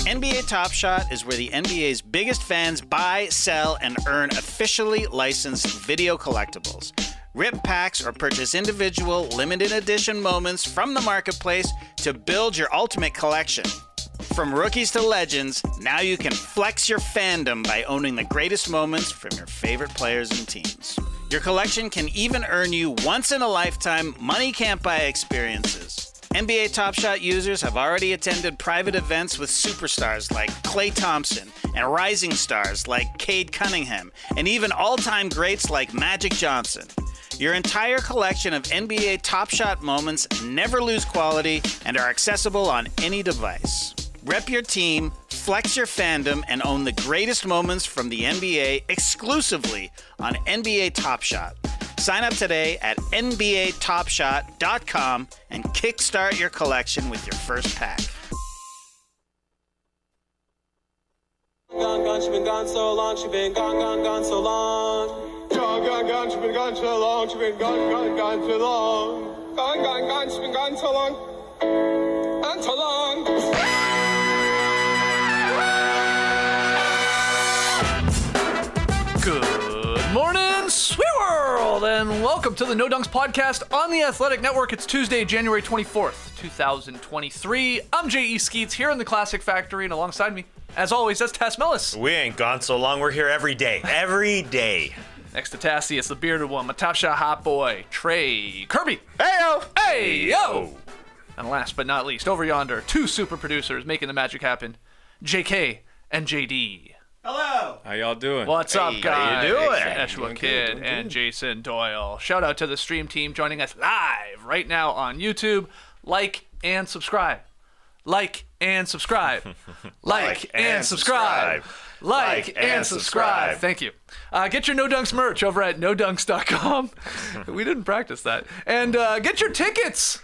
NBA Top Shot is where the NBA's biggest fans buy, sell, and earn officially licensed video collectibles. Rip packs or purchase individual, limited edition moments from the marketplace to build your ultimate collection. From rookies to legends, now you can flex your fandom by owning the greatest moments from your favorite players and teams. Your collection can even earn you once-in-a-lifetime, money-can't-buy experiences. NBA Top Shot users have already attended private events with superstars like Klay Thompson and rising stars like Cade Cunningham, and even all-time greats like Magic Johnson. Your entire collection of NBA Top Shot moments never lose quality and are accessible on any device. Rep your team, flex your fandom, and own the greatest moments from the NBA exclusively on NBA Top Shot. Sign up today at NBATopShot.com and kickstart your collection with your first pack. Gone, she been gone so long, she been gone so long. Gone, she been gone so long, she been gone so long. Gone, she been gone so long, and so long. Good morning, sweet world, and welcome to the No Dunks podcast on the Athletic Network. It's Tuesday, January 24th, 2023. I'm J.E. Skeets here in the Classic Factory, and alongside me, as always, that's Tass Mellis. We ain't gone so long. We're here every day. Every day. Next to Tassie, it's the bearded one, my Top Shot hot boy, Trey Kirby. Hey-yo! Hey-yo! And last but not least, over yonder, two super producers making the magic happen, JK and JD. Hello! How y'all doing? What's up, guys? How you doing? Eshwa Kid and Jason Doyle. Shout out to the stream team joining us live right now on YouTube. Like and subscribe. Like and subscribe. Like and subscribe. Like and subscribe. Thank you. Get your No Dunks merch over at nodunks.com. We didn't practice that. And get your tickets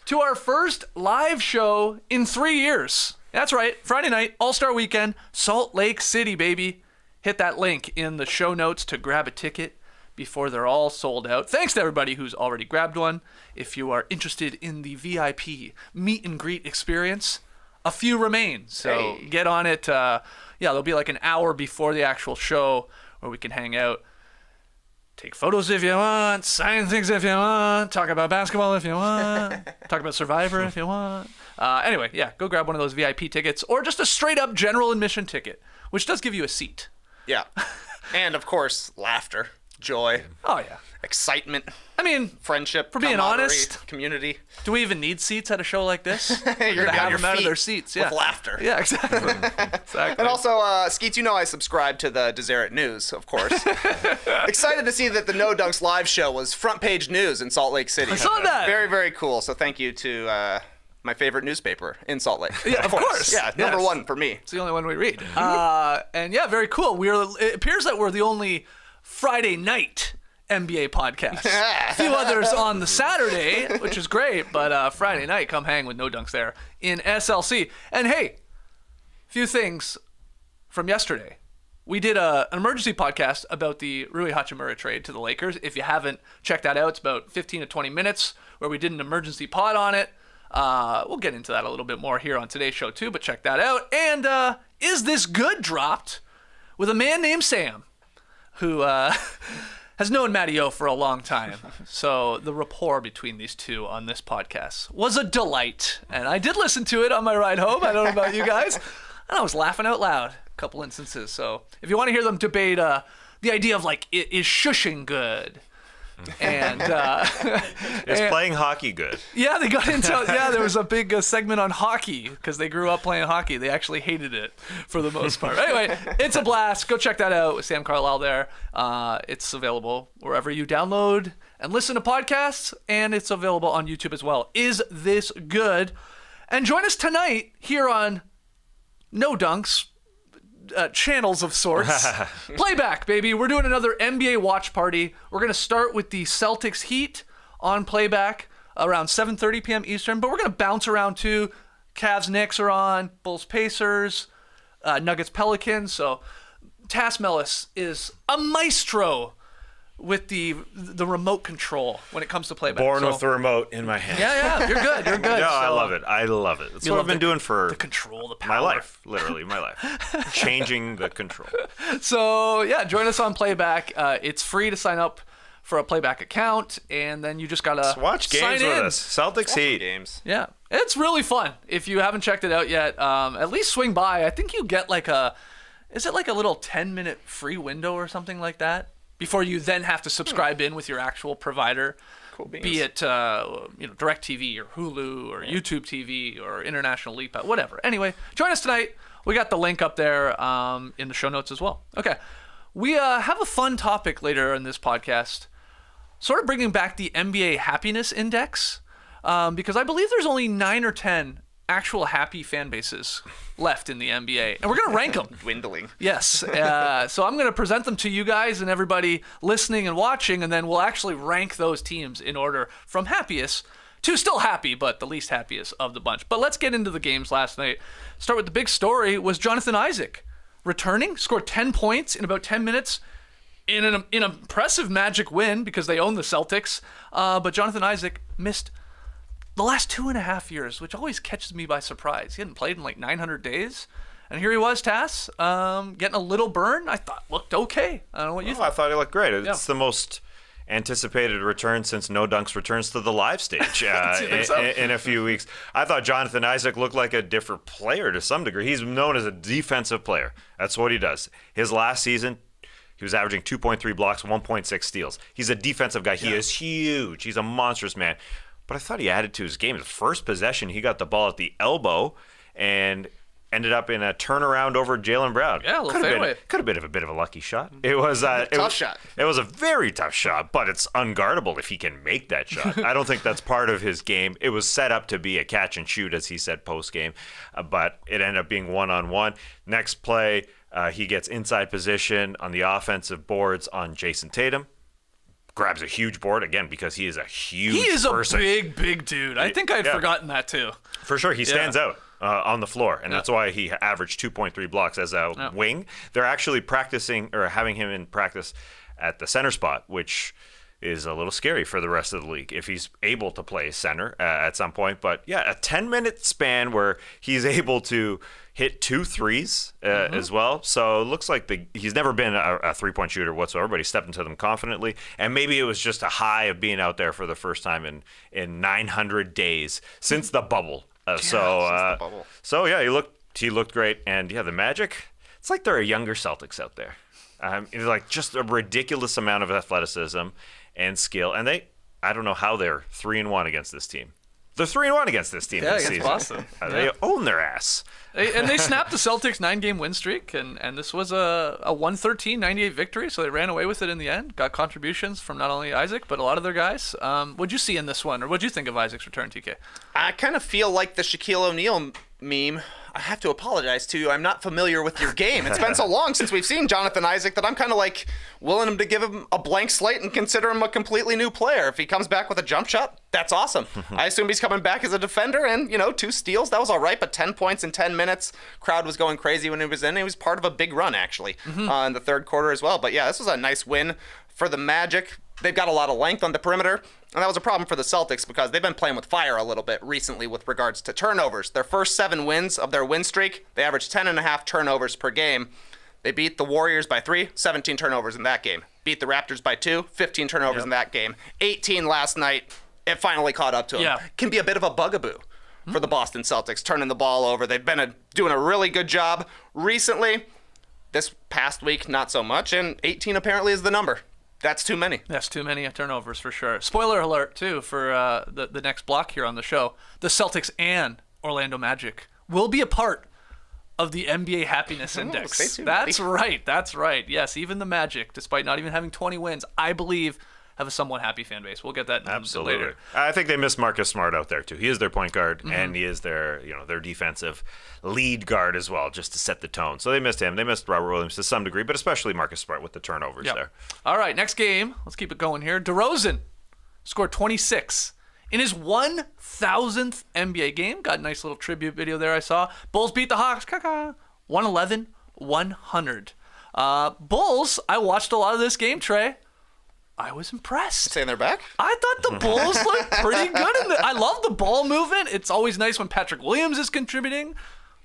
to our first live show in 3 years. That's right. Friday night, All-Star Weekend, Salt Lake City, baby. Hit that link in the show notes to grab a ticket before they're all sold out. Thanks to everybody who's already grabbed one. If you are interested in the VIP meet and greet experience, a few remain. So get on it. There'll be like an hour before the actual show where we can hang out. Take photos if you want, sign things if you want, talk about basketball if you want, talk about Survivor if you want. Anyway, go grab one of those VIP tickets or just a straight-up general admission ticket, which does give you a seat. Yeah. And, of course, laughter, joy. Oh, yeah. Excitement. I mean, friendship. For being honest, community. Do we even need seats at a show like this? You're going to have your them out of feet their seats. with laughter. Yeah, exactly. Exactly. And also, Skeets, you know I subscribe to the Deseret News, of course. Excited to see that the No Dunks live show was front page news in Salt Lake City. I saw that. Very, very cool. So thank you to my favorite newspaper in Salt Lake. Yeah, of course. Yeah, number one for me. It's the only one we read. And yeah, very cool. It appears that we're the only Friday night NBA podcast. A few others on the Saturday, which is great, but Friday night, come hang with No Dunks there in SLC. And hey, few things from yesterday. We did an emergency podcast about the Rui Hachimura trade to the Lakers. If you haven't checked that out, it's about 15 to 20 minutes where we did an emergency pod on it. We'll get into that a little bit more here on today's show too, but check that out. And Is This Good dropped with a man named Sam, who has known Matty O for a long time. So the rapport between these two on this podcast was a delight. And I did listen to it on my ride home. I don't know about you guys. And I was laughing out loud a couple instances. So if you want to hear them debate the idea of like, is shushing good? And is playing hockey good? Yeah, they got into there was a big segment on hockey because they grew up playing hockey. They actually hated it for the most part. Anyway, it's a blast. Go check that out with Sam Carlisle there. It's available wherever you download and listen to podcasts, and it's available on YouTube as well. Is This Good? And join us tonight here on No Dunks. Channels of sorts. Playback, baby. We're doing another NBA watch party. We're going to start with the Celtics Heat on playback around 7:30 p.m. Eastern, but we're going to bounce around too. Cavs Knicks are on, Bulls Pacers, Nuggets Pelicans. So Tass Mellis is a maestro with the remote control when it comes to playback. Born with the remote in my hand. Yeah, you're good. You're good. No, I So, love it. I love it. That's you what love I've been doing for the control, the power. my life. Literally, my life. Changing the control. So, yeah, join us on Playback. It's free to sign up for a Playback account, and then you just got to Watch games sign with in. us. Celtics Heat. Games. Yeah, it's really fun. If you haven't checked it out yet, at least swing by. I think you get like a little 10-minute free window or something like that before you then have to subscribe in with your actual provider. Cool beans. Be it DirecTV or Hulu or YouTube TV or International Leap, whatever. Anyway, join us tonight. We got the link up there in the show notes as well. Okay, we have a fun topic later in this podcast, sort of bringing back the NBA Happiness Index, because I believe there's only 9 or 10 actual happy fan bases left in the NBA, and we're going to rank them. Dwindling. Yes. So I'm going to present them to you guys and everybody listening and watching, and then we'll actually rank those teams in order from happiest to still happy, but the least happiest of the bunch. But let's get into the games last night. Start with the big story was Jonathan Isaac returning, scored 10 points in about 10 minutes in an impressive Magic win because they own the Celtics. But Jonathan Isaac missed the last 2.5 years, which always catches me by surprise. He hadn't played in like 900 days. And here he was, Tass, getting a little burn. I thought looked okay. I don't know what you thought. I thought he looked great. It's the most anticipated return since No Dunks returns to the live stage in a few weeks. I thought Jonathan Isaac looked like a different player to some degree. He's known as a defensive player. That's what he does. His last season, he was averaging 2.3 blocks, 1.6 steals. He's a defensive guy. He is huge. He's a monstrous man. But I thought he added to his game. His first possession, he got the ball at the elbow and ended up in a turnaround over Jalen Brown. Yeah, a little fadeaway. Could have been a bit of a lucky shot. It was Tough shot. It was a very tough shot, but it's unguardable if he can make that shot. I don't think that's part of his game. It was set up to be a catch and shoot, as he said post-game, but it ended up being one-on-one. Next play, he gets inside position on the offensive boards on Jason Tatum. Grabs a huge board again because he is a huge person. He is a big dude. I think I'd forgotten that too. For sure. He stands out on the floor, and that's why he averaged 2.3 blocks as a wing. They're actually practicing or having him in practice at the center spot, which is a little scary for the rest of the league if he's able to play center at some point. But yeah, a 10-minute span where he's able to hit 2 threes as well. So it looks like he's never been a three-point shooter whatsoever, but he stepped into them confidently. And maybe it was just a high of being out there for the first time in 900 days since the bubble. So yeah, he looked great. And yeah, the Magic, it's like they're a younger Celtics out there. It's like just a ridiculous amount of athleticism and skill. And I don't know how they're 3-1 against this team. They're 3-1 against this team this season. Boston. They own their ass. And they snapped the Celtics 9-game win streak, and this was a 113-98 victory, so they ran away with it in the end. Got contributions from not only Isaac, but a lot of their guys. What'd you see in this one, or what'd you think of Isaac's return, TK? I kind of feel like the Shaquille O'Neal meme. I have to apologize to you. I'm not familiar with your game. It's been so long since we've seen Jonathan Isaac that I'm kind of like willing to give him a blank slate and consider him a completely new player. If he comes back with a jump shot, that's awesome. I assume he's coming back as a defender, and 2 steals, that was all right. But 10 points in 10 minutes, crowd was going crazy when he was in. He was part of a big run actually in the third quarter as well. But yeah, this was a nice win for the Magic. They've got a lot of length on the perimeter, and that was a problem for the Celtics because they've been playing with fire a little bit recently with regards to turnovers. Their first 7 wins of their win streak, they averaged 10.5 turnovers per game. They beat the Warriors by 3, 17 turnovers in that game. Beat the Raptors by 2, 15 turnovers in that game. 18 last night. It finally caught up to them. Yeah. Can be a bit of a bugaboo for the Boston Celtics, turning the ball over. They've been doing a really good job recently. This past week, not so much, and 18 apparently is the number. That's too many. That's too many turnovers for sure. Spoiler alert, too, for the next block here on the show. The Celtics and Orlando Magic will be a part of the NBA Happiness Index. Stay tuned, That's buddy. right. That's right. Yes, even the Magic, despite not even having 20 wins, I believe have a somewhat happy fan base. We'll get that in a bit later. I think they miss Marcus Smart out there too. He is their point guard and he is their defensive lead guard as well, just to set the tone. So they missed him. They missed Robert Williams to some degree, but especially Marcus Smart with the turnovers there. All right, next game. Let's keep it going here. DeRozan scored 26 in his 1,000th NBA game. Got a nice little tribute video there I saw. Bulls beat the Hawks. 111-100. Bulls, I watched a lot of this game, Trey. I was impressed. Saying they're back? I thought the Bulls looked pretty good in I love the ball movement. It's always nice when Patrick Williams is contributing.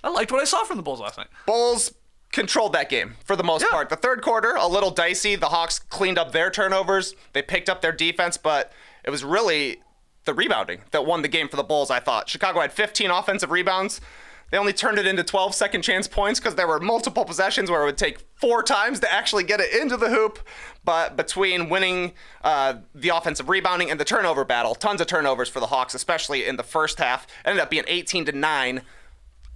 I liked what I saw from the Bulls last night. Bulls controlled that game for the most part. The third quarter, a little dicey. The Hawks cleaned up their turnovers. They picked up their defense, but it was really the rebounding that won the game for the Bulls, I thought. Chicago had 15 offensive rebounds. They only turned it into 12 second chance points because there were multiple possessions where it would take 4 times to actually get it into the hoop. But between winning the offensive rebounding and the turnover battle, tons of turnovers for the Hawks, especially in the first half, ended up being 18-9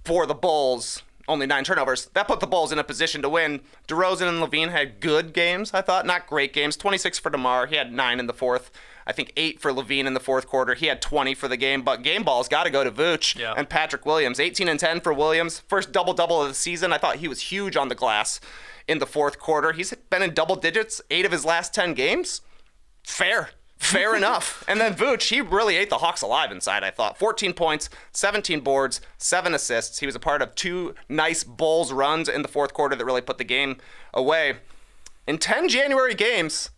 for the Bulls. Only 9 turnovers. That put the Bulls in a position to win. DeRozan and LaVine had good games, I thought. Not great games. 26 for DeMar. He had 9 in the fourth. I think 8 for LaVine in the fourth quarter. He had 20 for the game, but game ball's got to go to Vooch and Patrick Williams. 18 and 10 for Williams. First double-double of the season. I thought he was huge on the glass in the fourth quarter. He's been in double digits 8 of his last 10 games. Fair enough. And then Vooch, he really ate the Hawks alive inside, I thought. 14 points, 17 boards, 7 assists. He was a part of 2 nice Bulls runs in the fourth quarter that really put the game away. In 10 January games,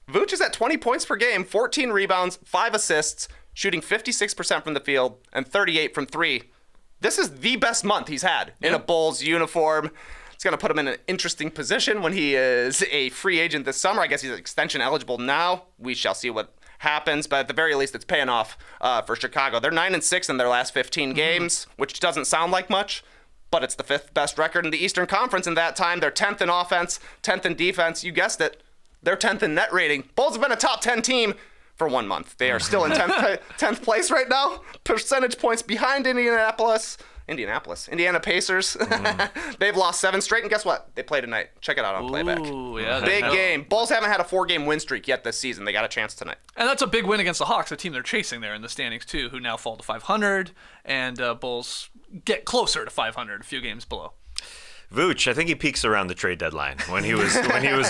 Vooch is at 20 points per game, 14 rebounds, 5 assists, shooting 56% from the field and 38 from 3. This is the best month he's had in a Bulls uniform. It's going to put him in an interesting position when he is a free agent this summer. I guess he's extension eligible now. We shall see what happens, but at the very least, it's paying off for Chicago. They're 9-6 in their last 15 games, which doesn't sound like much, but it's the 5th best record in the Eastern Conference in that time. They're 10th in offense, 10th in defense. You guessed it. They're 10th in net rating. Bulls have been a top 10 team for 1 month. They are still in 10th place right now. Percentage points behind Indiana Pacers. They've lost 7 straight, and guess what? They play tonight. Check it out on playback. Yeah, big game. Bulls haven't had a 4-game win streak yet this season. They got a chance tonight. And that's a big win against the Hawks, a team they're chasing there in the standings too, who now fall to 500, and Bulls get closer to 500, a few games below. Vooch, I think he peaks around the trade deadline when he was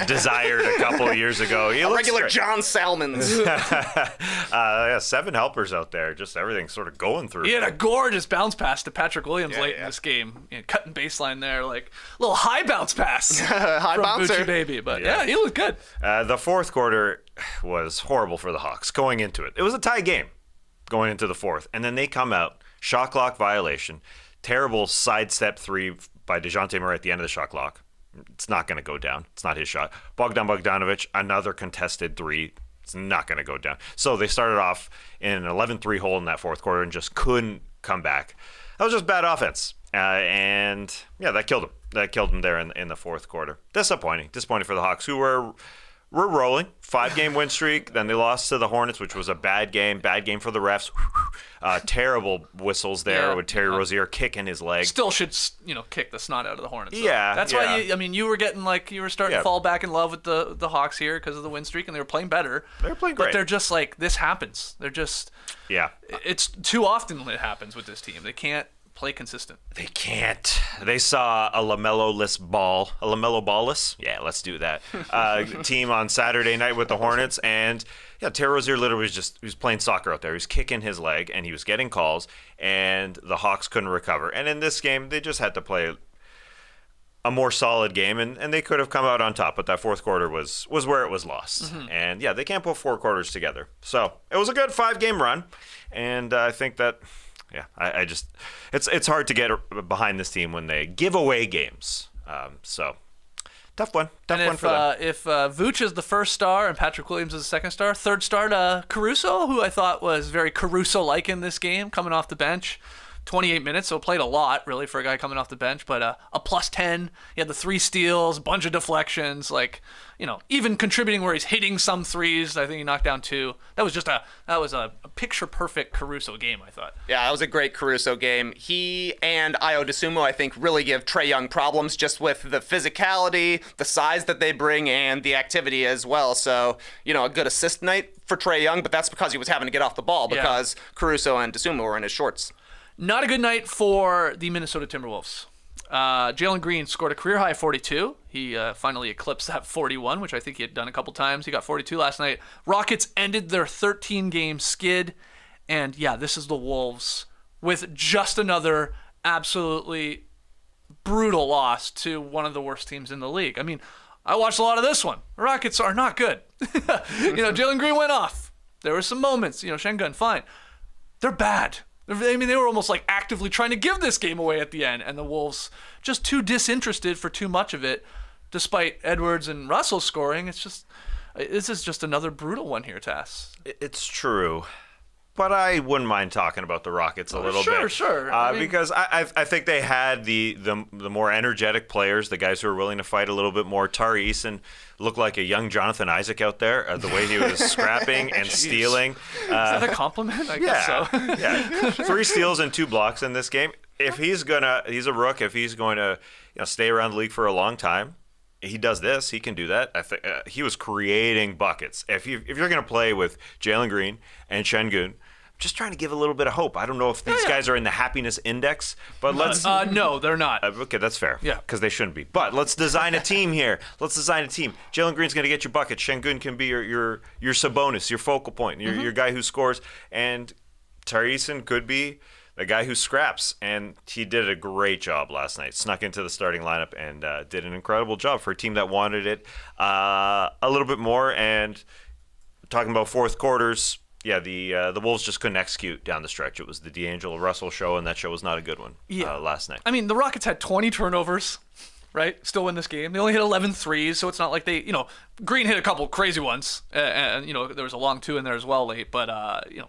desired a couple of years ago. He regular great. John Salmons. 7 helpers out there, just everything sort of going through. He had a gorgeous bounce pass to Patrick Williams late in this game, cutting baseline there, like a little high bounce pass high from bouncer. Voochie baby. But he looked good. The fourth quarter was horrible for the Hawks going into it. It was a tie game going into the fourth, and then they come out, shot clock violation, terrible sidestep 3 by DeJounte Murray at the end of the shot clock. It's not going to go down. It's not his shot. Bogdanovic, another contested 3. It's not going to go down. So they started off in an 11-3 hole in that fourth quarter and just couldn't come back. That was just bad offense. And that killed them. That killed them there in the fourth quarter. Disappointing for the Hawks, who were rolling. 5-game win streak. Then they lost to the Hornets, which was a bad game for the refs. Terrible whistles there with Terry Rozier kicking his leg. Still should, kick the snot out of the Hornets. Though. Yeah. That's why you were getting you were starting to fall back in love with the Hawks here because of the win streak, and they were playing better. They're playing great. But they're just this happens. They're just it's too often it happens with this team. They can't play consistent. They can't. They saw a LaMelo ballless. Yeah, let's do that. Team on Saturday night with the Hornets, and Terry Rozier literally he was playing soccer out there. He was kicking his leg, and he was getting calls, and the Hawks couldn't recover. And in this game, they just had to play a more solid game, and they could have come out on top. But that fourth quarter was where it was lost. Mm-hmm. And they can't put 4 quarters together. So it was a good 5-game run, and I think that. Yeah, I just it's hard to get behind this team when they give away games. So tough one for them. If Vooch is the first star and Patrick Williams is the second star, third star to Caruso, who I thought was very Caruso-like in this game, coming off the bench. 28 minutes, so played a lot, really, for a guy coming off the bench, but a +10. He had the 3 steals, a bunch of deflections, even contributing where he's hitting some threes. I think he knocked down 2. That was a picture-perfect Caruso game, I thought. Yeah, that was a great Caruso game. He and Ayo Dosunmu, I think, really give Trae Young problems just with the physicality, the size that they bring, and the activity as well. So, a good assist night for Trae Young, but that's because he was having to get off the ball because Caruso and Dosunmu were in his shorts. Not a good night for the Minnesota Timberwolves. Jalen Green scored a career-high 42. He finally eclipsed that 41, which I think he had done a couple times. He got 42 last night. Rockets ended their 13-game skid. And, this is the Wolves with just another absolutely brutal loss to one of the worst teams in the league. I mean, I watched a lot of this one. The Rockets are not good. Jalen Green went off. There were some moments. Şengün, fine. They're bad. I mean, they were almost like actively trying to give this game away at the end, and the Wolves just too disinterested for too much of it, despite Edwards and Russell scoring. This is just another brutal one here, Tass. It's true. But I wouldn't mind talking about the Rockets a little bit. Sure. Because I think they had the more energetic players, the guys who were willing to fight a little bit more. Tari Eason looked like a young Jonathan Isaac out there, the way he was scrapping and stealing. Is that a compliment? I guess so. Yeah. 3 steals and 2 blocks in this game. If he's a rook. If he's going to stay around the league for a long time, he does this. He can do that. I think he was creating buckets. If you're going to play with Jalen Green and Şengün, just trying to give a little bit of hope. I don't know if these guys are in the happiness index, but let's. No, they're not. Okay, that's fair. Yeah, because they shouldn't be. But let's design a team here. Jalen Green's going to get you buckets. Şengün can be your Sabonis, your focal point, your guy who scores, and Tari Eason could be the guy who scraps, and he did a great job last night. Snuck into the starting lineup and did an incredible job for a team that wanted it a little bit more. And talking about fourth quarters, the Wolves just couldn't execute down the stretch. It was the D'Angelo Russell show, and that show was not a good one last night. I mean, the Rockets had 20 turnovers, right? Still win this game. They only hit 11 threes, so it's not like they, Green hit a couple crazy ones, and there was a long 2 in there as well late, but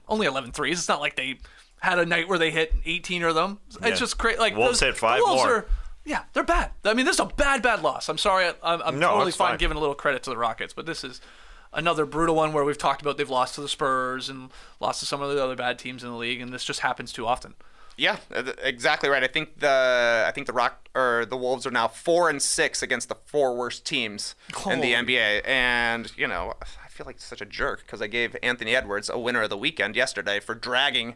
only 11 threes. It's not like they had a night where they hit 18 of them. It's just crazy. Like Wolves hit 5 Wolves more. They're bad. I mean, this is a bad loss. I'm sorry. I'm totally fine fine giving a little credit to the Rockets, but this is another brutal one where we've talked about they've lost to the Spurs and lost to some of the other bad teams in the league, and this just happens too often. Yeah, exactly right. I think the Wolves are now 4-6 against the 4 worst teams in the NBA, and I feel like such a jerk because I gave Anthony Edwards a winner of the weekend yesterday for dragging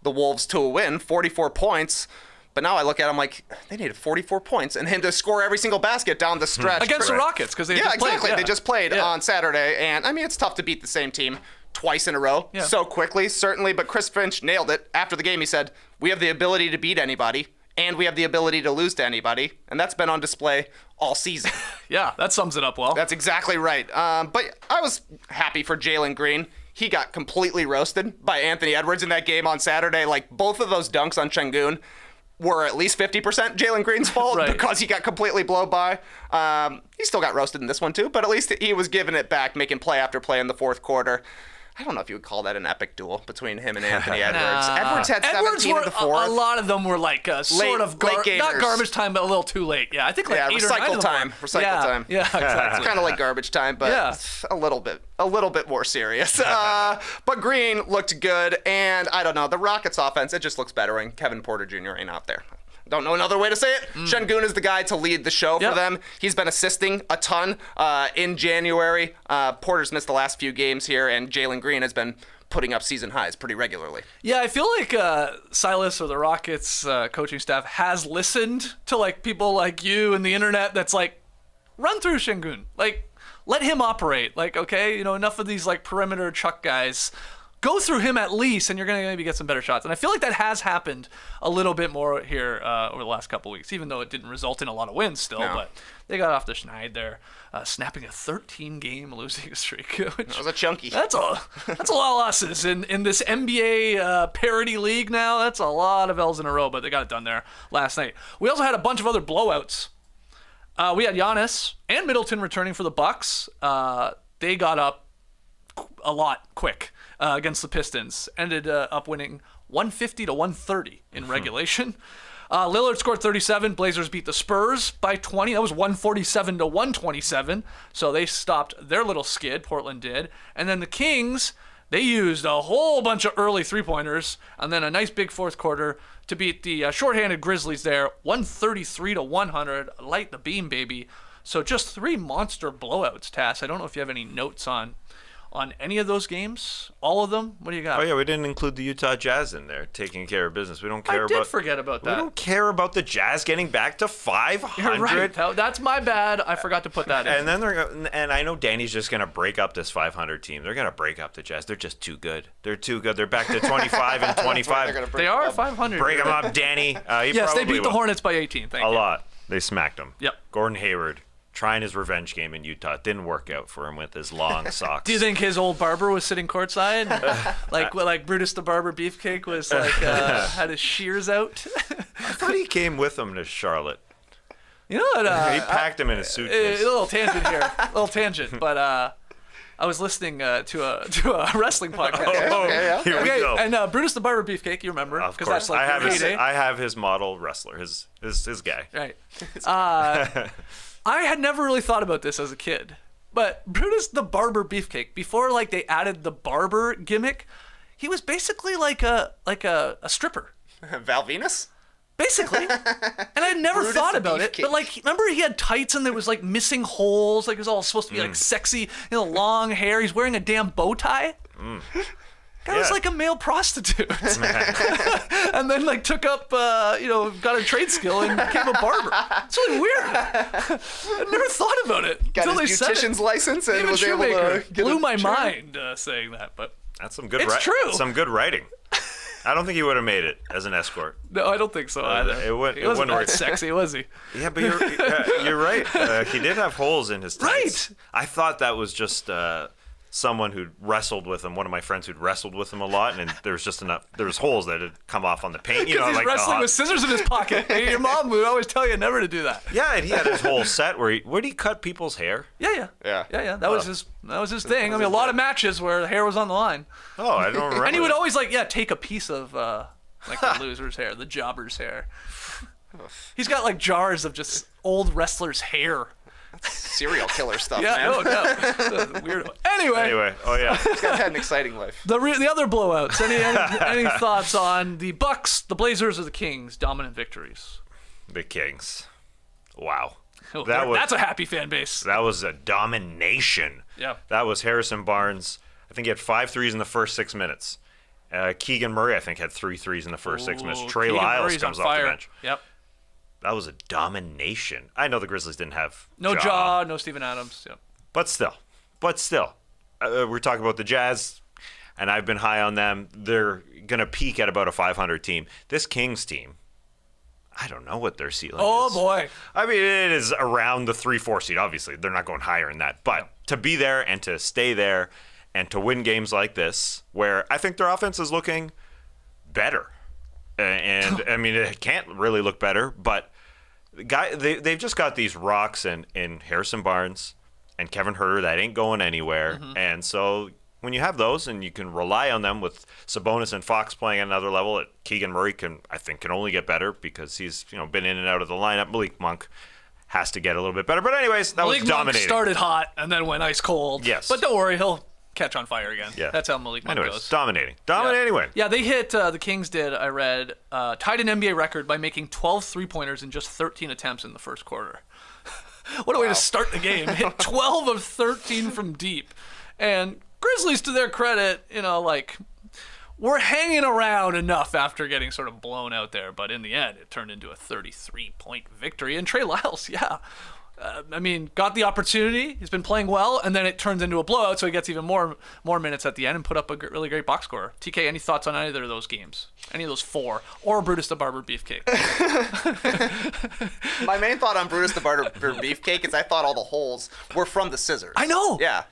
the Wolves to a win, 44 points. But now I look at him like they needed 44 points and him to score every single basket down the stretch. Against the Rockets, because they just played. Exactly. They just played on Saturday. And, I mean, it's tough to beat the same team twice in a row so quickly, certainly. But Chris Finch nailed it. After the game, he said, we have the ability to beat anybody, and we have the ability to lose to anybody. And that's been on display all season. Yeah, that sums it up well. That's exactly right. But I was happy for Jalen Green. He got completely roasted by Anthony Edwards in that game on Saturday. Like, both of those dunks on Şengün were at least 50% Jalen Green's fault because he got completely blown by. He still got roasted in this one too, but at least he was giving it back, making play after play in the fourth quarter. I don't know if you would call that an epic duel between him and Anthony Edwards. Edwards had 17 in the fourth. A lot of them were like sort of not garbage time, but a little too late. Yeah, I think like 8 or 9 of them time. Recycle time. Yeah, exactly. It's kind of like garbage time, but a little bit more serious. But Green looked good, and I don't know, the Rockets offense, it just looks better when Kevin Porter Jr. ain't out there. Don't know another way to say it. Şengün is the guy to lead the show for them. He's been assisting a ton in January. Porter's missed the last few games here, and Jalen Green has been putting up season highs pretty regularly. Yeah, I feel like Silas or the Rockets coaching staff has listened to like people like you and the internet that's like, run through Şengün. Like, let him operate. Like, okay, enough of these like perimeter chuck guys. Go through him at least, and you're going to maybe get some better shots. And I feel like that has happened a little bit more here over the last couple weeks, even though it didn't result in a lot of wins still. No. But they got off the schneid there, snapping a 13-game losing streak. That was a chunky. That's a lot of losses in this NBA parity league now. That's a lot of L's in a row, but they got it done there last night. We also had a bunch of other blowouts. We had Giannis and Middleton returning for the Bucks. They got up a lot quick. Against the Pistons, ended up winning 150 to 130 in regulation. Lillard scored 37. Blazers beat the Spurs by 20. That was 147 to 127. So they stopped their little skid. Portland did. And then the Kings, they used a whole bunch of early three-pointers and then a nice big fourth quarter to beat the shorthanded Grizzlies there, 133 to 100. Light the beam, baby. So just 3 monster blowouts, Tass. I don't know if you have any notes on any of those games, all of them. What do you got? Oh yeah, we didn't include the Utah Jazz in there, taking care of business. We don't care about. I did forget about that. We don't care about the Jazz getting back to 500. You're right. That's my bad. I forgot to put that in. And then and I know Danny's just gonna break up this 500 team. They're gonna break up the Jazz. They're just too good. They're too good. They're back to 25 and 25. They are 500. Break them up, Danny. Yes, they beat the Hornets by 18. Thank you. A lot. They smacked them. Yep. Gordon Hayward. trying his revenge game in Utah. It didn't work out for him with his long socks. Do you think his old barber was sitting courtside, like Brutus the Barber Beefcake was like had his shears out? I thought he came with him to Charlotte. You know what? He packed him in his suitcase. A little tangent here, but I was listening to a wrestling podcast. Here we go. And Brutus the Barber Beefcake, you remember? Of course, that's like I have his model wrestler, his guy. Right. I had never really thought about this as a kid, but Brutus the Barber Beefcake, before like they added the barber gimmick, he was basically like a stripper. Val Venus? Basically. And I'd never Brutus thought the about it. Beefcake. But like, remember he had tights and there was like missing holes. Like it was all supposed to be like sexy, long hair. He's wearing a damn bow tie. Guy was like a male prostitute. And then like took up, got a trade skill and became a barber. It's really weird. I never thought about it. Got until his they said beautician's it. license and David was able Shoemaker to get blew a my chair. mind saying that, but That's some good. It's true. Some good writing. I don't think he would have made it as an escort. no, I don't think so either. It wouldn't He wasn't that work. sexy, was he? Yeah, but you're right. He did have holes in his tights. Right. I thought that was just someone who'd wrestled with him. One of my friends who'd wrestled with him a lot, and there was just enough. There was holes that had come off on the paint. You know, Because he's like wrestling with scissors in his pocket. Hey, your mom would always tell you never to do that. Yeah, and he had his whole set where would he cut people's hair? Yeah. Yeah. That was his thing. I mean, a lot of matches where the hair was on the line, Oh, I don't remember. and he would that. always take a piece of like the loser's hair, the jobber's hair. He's got like jars of just old wrestlers' hair. Serial killer stuff, Yeah, man. no. Weirdo. Anyway, Oh yeah. This guy had an exciting life. the other blowouts. Any thoughts on the Bucks, the Blazers, or the Kings' dominant victories? The Kings. Wow. Oh, That that's a happy fan base. That was a domination. Yeah. That was Harrison Barnes. I think he had 5 threes in the first 6 minutes. Keegan Murray, I think, had 3 threes in the first 6 minutes. Trey Keegan Lyles Murray's comes on off fire. the bench. Yep. That was a domination. I know the Grizzlies didn't have No Ja, Jaw, no Steven Adams. Yep. but still, we're talking about the Jazz, and I've been high on them. They're gonna peak at about a 500 team. This Kings team, I don't know what their ceiling is. Oh boy. I mean, it is around the 3-4 seed. Obviously, they're not going higher than that. But to be there and to stay there and to win games like this, where I think their offense is looking better, and I mean, it can't really look better. But they've just got these rocks in Harrison Barnes and Kevin Huerter that ain't going anywhere. And so when you have those and you can rely on them with Sabonis and Fox playing at another level, Keegan Murray can only get better because he's been in and out of the lineup. Malik Monk has to get a little bit better. But anyways, that was Malik Monk dominating. started hot and then went ice cold. Yes. But don't worry, he'll catch on fire again. Yeah. That's how Malik Monk Anyways, goes. dominating win. Yeah, they hit, the Kings did, I read, tied an NBA record by making 12 three-pointers in just 13 attempts in the first quarter. What a way to start the game. Hit 12 of 13 from deep. And Grizzlies, to their credit, were hanging around enough after getting sort of blown out there. But in the end, it turned into a 33-point victory. And Trey Lyles, got the opportunity. He's been playing well, and then it turns into a blowout, so he gets even more minutes at the end and put up a really great box score. TK, any thoughts on either of those games? Any of those 4? Or Brutus the Barber Beefcake? My main thought on Brutus the Barber Beefcake is I thought all the holes were from the scissors. I know. Yeah.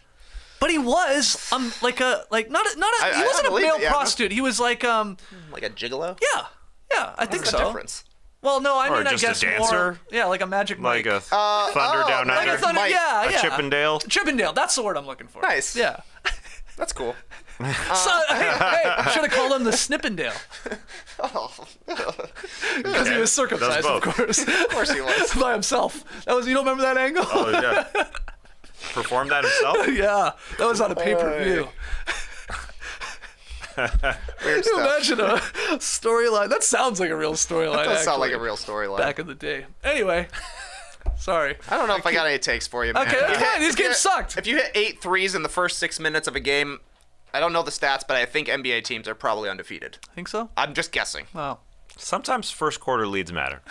But he was he wasn't a believe male it, yeah. prostitute. He was like Like a gigolo? yeah, I think What's so. the difference? Well, no, I Or mean, just I a guess dancer? more, like a Magic Mike. Like a Thunder Down Like Under. a Thunder, Mike. yeah. Chippendale. Chippendale, that's the word I'm looking for. Nice. Yeah. That's cool. So, hey, should have called him the Snippendale. Because he was circumcised, of both. course. Of course he was. By himself. You don't remember that angle? Oh, yeah. Performed that himself? Yeah, that was on a pay-per-view. Weird Can you stuff. imagine a storyline? That sounds like a real storyline. That does sound like a actually, real storyline. back in the day. Anyway, sorry. I don't know if I got any takes for you, man. Okay, that's If you fine. hit- These if you games hit- sucked. If you hit 8 threes in the first 6 minutes of a game, I don't know the stats, but I think NBA teams are probably undefeated. Think so? I'm just guessing. Oh. Sometimes first quarter leads matter.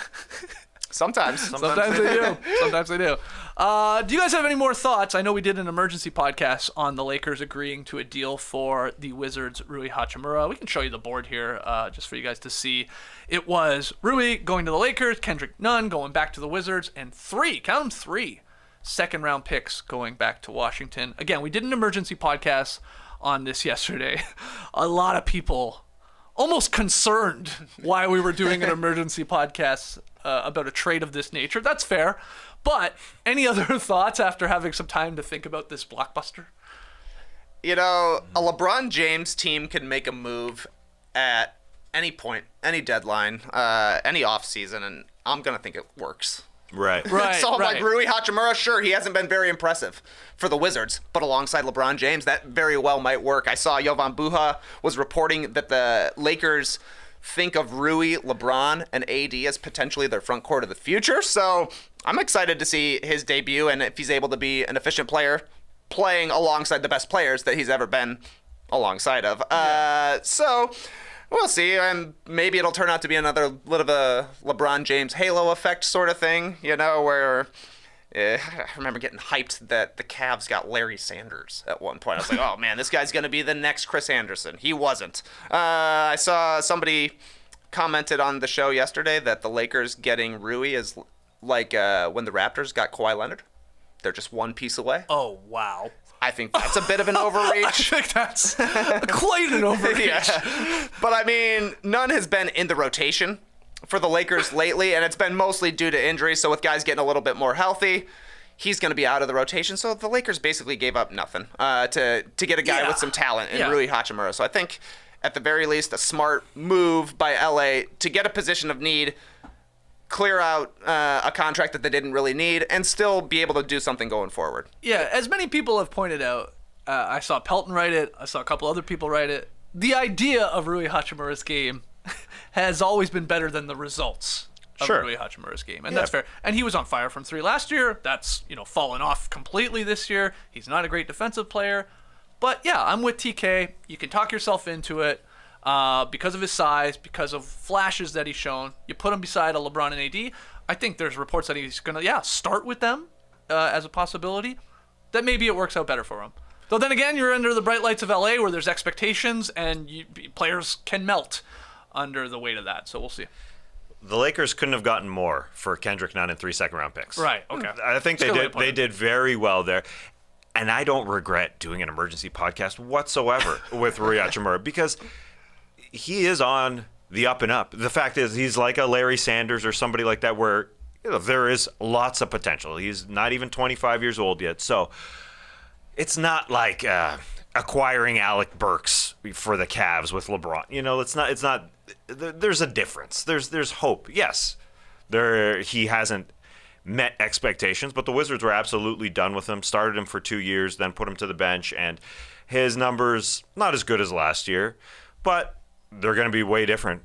Sometimes. Sometimes they do. Sometimes they do. Do you guys have any more thoughts? I know we did an emergency podcast on the Lakers agreeing to a deal for the Wizards' Rui Hachimura. We can show you the board here just for you guys to see. It was Rui going to the Lakers, Kendrick Nunn going back to the Wizards, and 3, count them 3, second-round picks going back to Washington. Again, we did an emergency podcast on this yesterday. A lot of people almost concerned why we were doing an emergency podcast about a trade of this nature. That's fair. But any other thoughts after having some time to think about this blockbuster? You know, a LeBron James team can make a move at any point, any deadline, any offseason, and I'm going to think it works. Right. So like Rui Hachimura, sure, he hasn't been very impressive for the Wizards, but alongside LeBron James, that very well might work. I saw Jovan Buha was reporting that the Lakers think of Rui, LeBron, and AD as potentially their front court of the future. So I'm excited to see his debut, and if he's able to be an efficient player, playing alongside the best players that he's ever been alongside of. So we'll see, and maybe it'll turn out to be another little bit of a LeBron James halo effect sort of thing, you know, where I remember getting hyped that the Cavs got Larry Sanders at one point. I was like, oh man, this guy's going to be the next Chris Anderson. He wasn't. I saw somebody commented on the show yesterday that the Lakers getting Rui is like when the Raptors got Kawhi Leonard. They're just one piece away. Oh, wow. I think that's a bit of an overreach. I think that's quite an overreach. Yeah. But I mean, none has been in the rotation for the Lakers lately, and it's been mostly due to injury. So with guys getting a little bit more healthy, he's going to be out of the rotation. So the Lakers basically gave up nothing to get a guy with some talent in Rui Hachimura. So I think at the very least, a smart move by LA to get a position of need, clear out a contract that they didn't really need, and still be able to do something going forward. Yeah, as many people have pointed out, I saw Pelton write it, I saw a couple other people write it, the idea of Rui Hachimura's game has always been better than the results of Rui Hachimura's game, and that's fair. And he was on fire from three last year. That's, fallen off completely this year. He's not a great defensive player. But yeah, I'm with TK. You can talk yourself into it. Because of his size, because of flashes that he's shown, you put him beside a LeBron and AD. I think there's reports that he's going to, start with them as a possibility. That maybe it works out better for him. Though then again, you're under the bright lights of LA where there's expectations and players can melt under the weight of that. So we'll see. The Lakers couldn't have gotten more for Kendrick Nunn and 3 second-round picks. Right, okay. I think they did very well there. And I don't regret doing an emergency podcast whatsoever with Rui Hachimura because he is on the up and up. The fact is he's like a Larry Sanders or somebody like that where there is lots of potential. He's not even 25 years old yet. So it's not like acquiring Alec Burks for the Cavs with LeBron. It's not there's a difference. There's hope. Yes. He hasn't met expectations, but the Wizards were absolutely done with him. Started him for 2 years, then put him to the bench, and his numbers not as good as last year, but they're going to be way different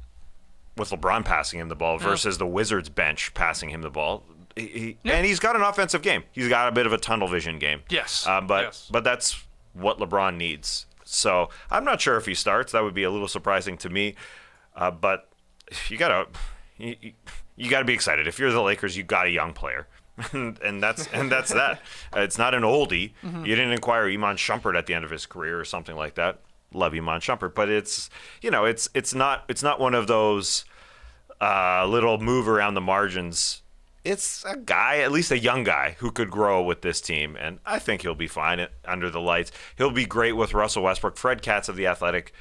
with LeBron passing him the ball versus the Wizards bench passing him the ball. And he's got an offensive game. He's got a bit of a tunnel vision game. Yes. But that's what LeBron needs. So I'm not sure if he starts. That would be a little surprising to me. But you gotta be excited. If you're the Lakers, you got a young player. and that's that. It's not an oldie. Mm-hmm. You didn't acquire Iman Shumpert at the end of his career or something like that. Love Iman Shumpert, but it's not one of those little move around the margins. It's a guy, at least a young guy, who could grow with this team, and I think he'll be fine under the lights. He'll be great with Russell Westbrook. Fred Katz of The Athletic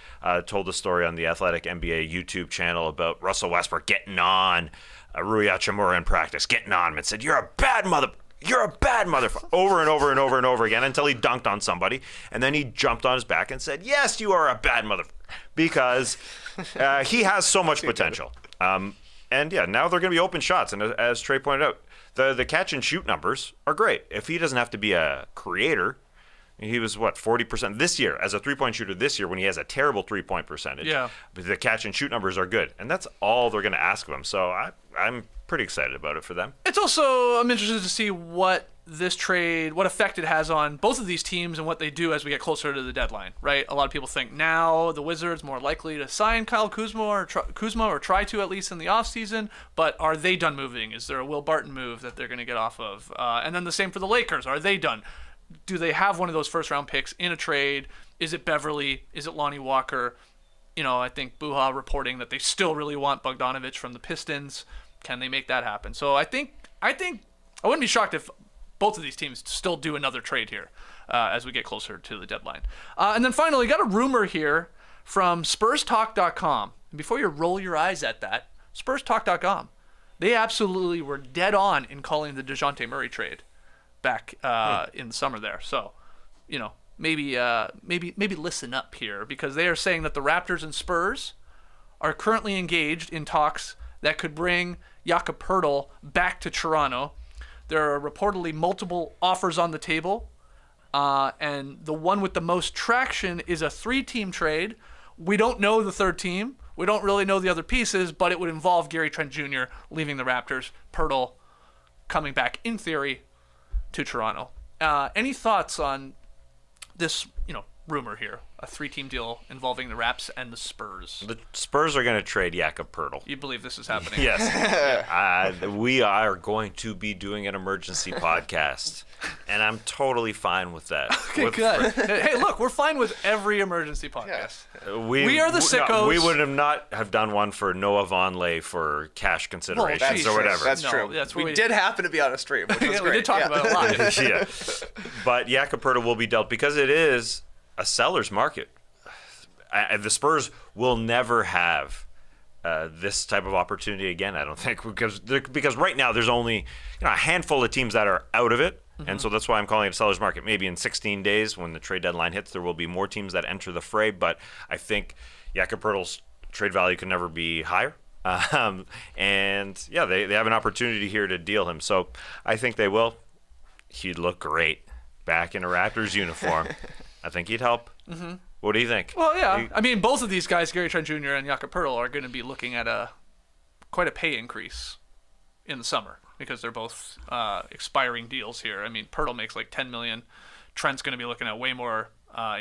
told a story on the Athletic NBA YouTube channel about Russell Westbrook getting on Rui Hachimura in practice, getting on him and said, you're a bad motherfucker, over and over and over and over again until he dunked on somebody. And then he jumped on his back and said, yes, you are a bad motherfucker, because he has so much potential. And yeah, now they're going to be open shots. And as Trey pointed out, the catch and shoot numbers are great. If he doesn't have to be a creator, he was 40% this year as a 3-point shooter this year when he has a terrible 3-point percentage. Yeah. But the catch and shoot numbers are good. And that's all they're going to ask of him. So I'm pretty excited about it for them. It's also, I'm interested to see what this trade, what effect it has on both of these teams and what they do as we get closer to the deadline, right? A lot of people think now the Wizards more likely to sign Kyle Kuzma or try to at least in the offseason, but are they done moving? Is there a Will Barton move that they're going to get off of? And then the same for the Lakers. Are they done? Do they have one of those first-round picks in a trade? Is it Beverly? Is it Lonnie Walker? I think Buha reporting that they still really want Bogdanovich from the Pistons. Can they make that happen? So I think I wouldn't be shocked if both of these teams still do another trade here as we get closer to the deadline. And then finally, got a rumor here from SpursTalk.com. And before you roll your eyes at that, SpursTalk.com, they absolutely were dead on in calling the DeJounte Murray trade back in the summer there. So, maybe listen up here, because they are saying that the Raptors and Spurs are currently engaged in talks that could bring Jakob Poeltl back to Toronto. There are reportedly multiple offers on the table, and the one with the most traction is a 3-team trade. We don't know the third team. We don't really know the other pieces, but it would involve Gary Trent Jr. leaving the Raptors, Poeltl coming back, in theory, to Toronto. Any thoughts on this, rumor here? A 3-team deal involving the Raps and the Spurs. The Spurs are going to trade Jakob Poeltl. You believe this is happening? Yes. We are going to be doing an emergency podcast, and I'm totally fine with that. Okay, good. Hey, look, we're fine with every emergency podcast. We are the sickos. No, we would not have done one for Noah Vonleh for cash considerations or whatever. That's true. We did happen to be be stream, which was great. We did talk about it a lot. Yeah. But Jakob Poeltl will be dealt because it is a seller's market. The Spurs will never have this type of opportunity again, I don't think, because right now there's only a handful of teams that are out of it, and so that's why I'm calling it a seller's market. Maybe in 16 days when the trade deadline hits, there will be more teams that enter the fray, but I think Jakob Poeltl's trade value can never be higher. And yeah, they have an opportunity here to deal him, so I think they will. He'd look great back in a Raptors uniform. I think he'd help. Mm-hmm. What do you think? Well, yeah. I mean, both of these guys, Gary Trent Jr. and Jakob Poeltl, are going to be looking at quite a pay increase in the summer because they're both expiring deals here. I mean, Poeltl makes like $10 million. Trent's going to be looking at way more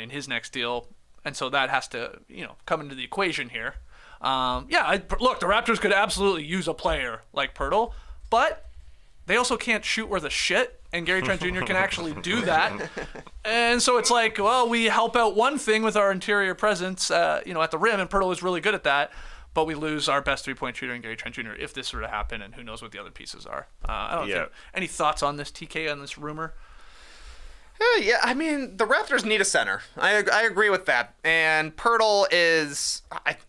in his next deal, and so that has to come into the equation here. Look, the Raptors could absolutely use a player like Poeltl, but they also can't shoot worth a shit, and Gary Trent Jr. can actually do that. And so it's like, well, we help out one thing with our interior presence, at the rim, and Poeltl is really good at that, but we lose our best three-point shooter in Gary Trent Jr. if this were to happen, and who knows what the other pieces are. I don't know. Any thoughts on this, TK, on this rumor? Yeah, I mean, the Raptors need a center. I agree with that. And Poeltl is,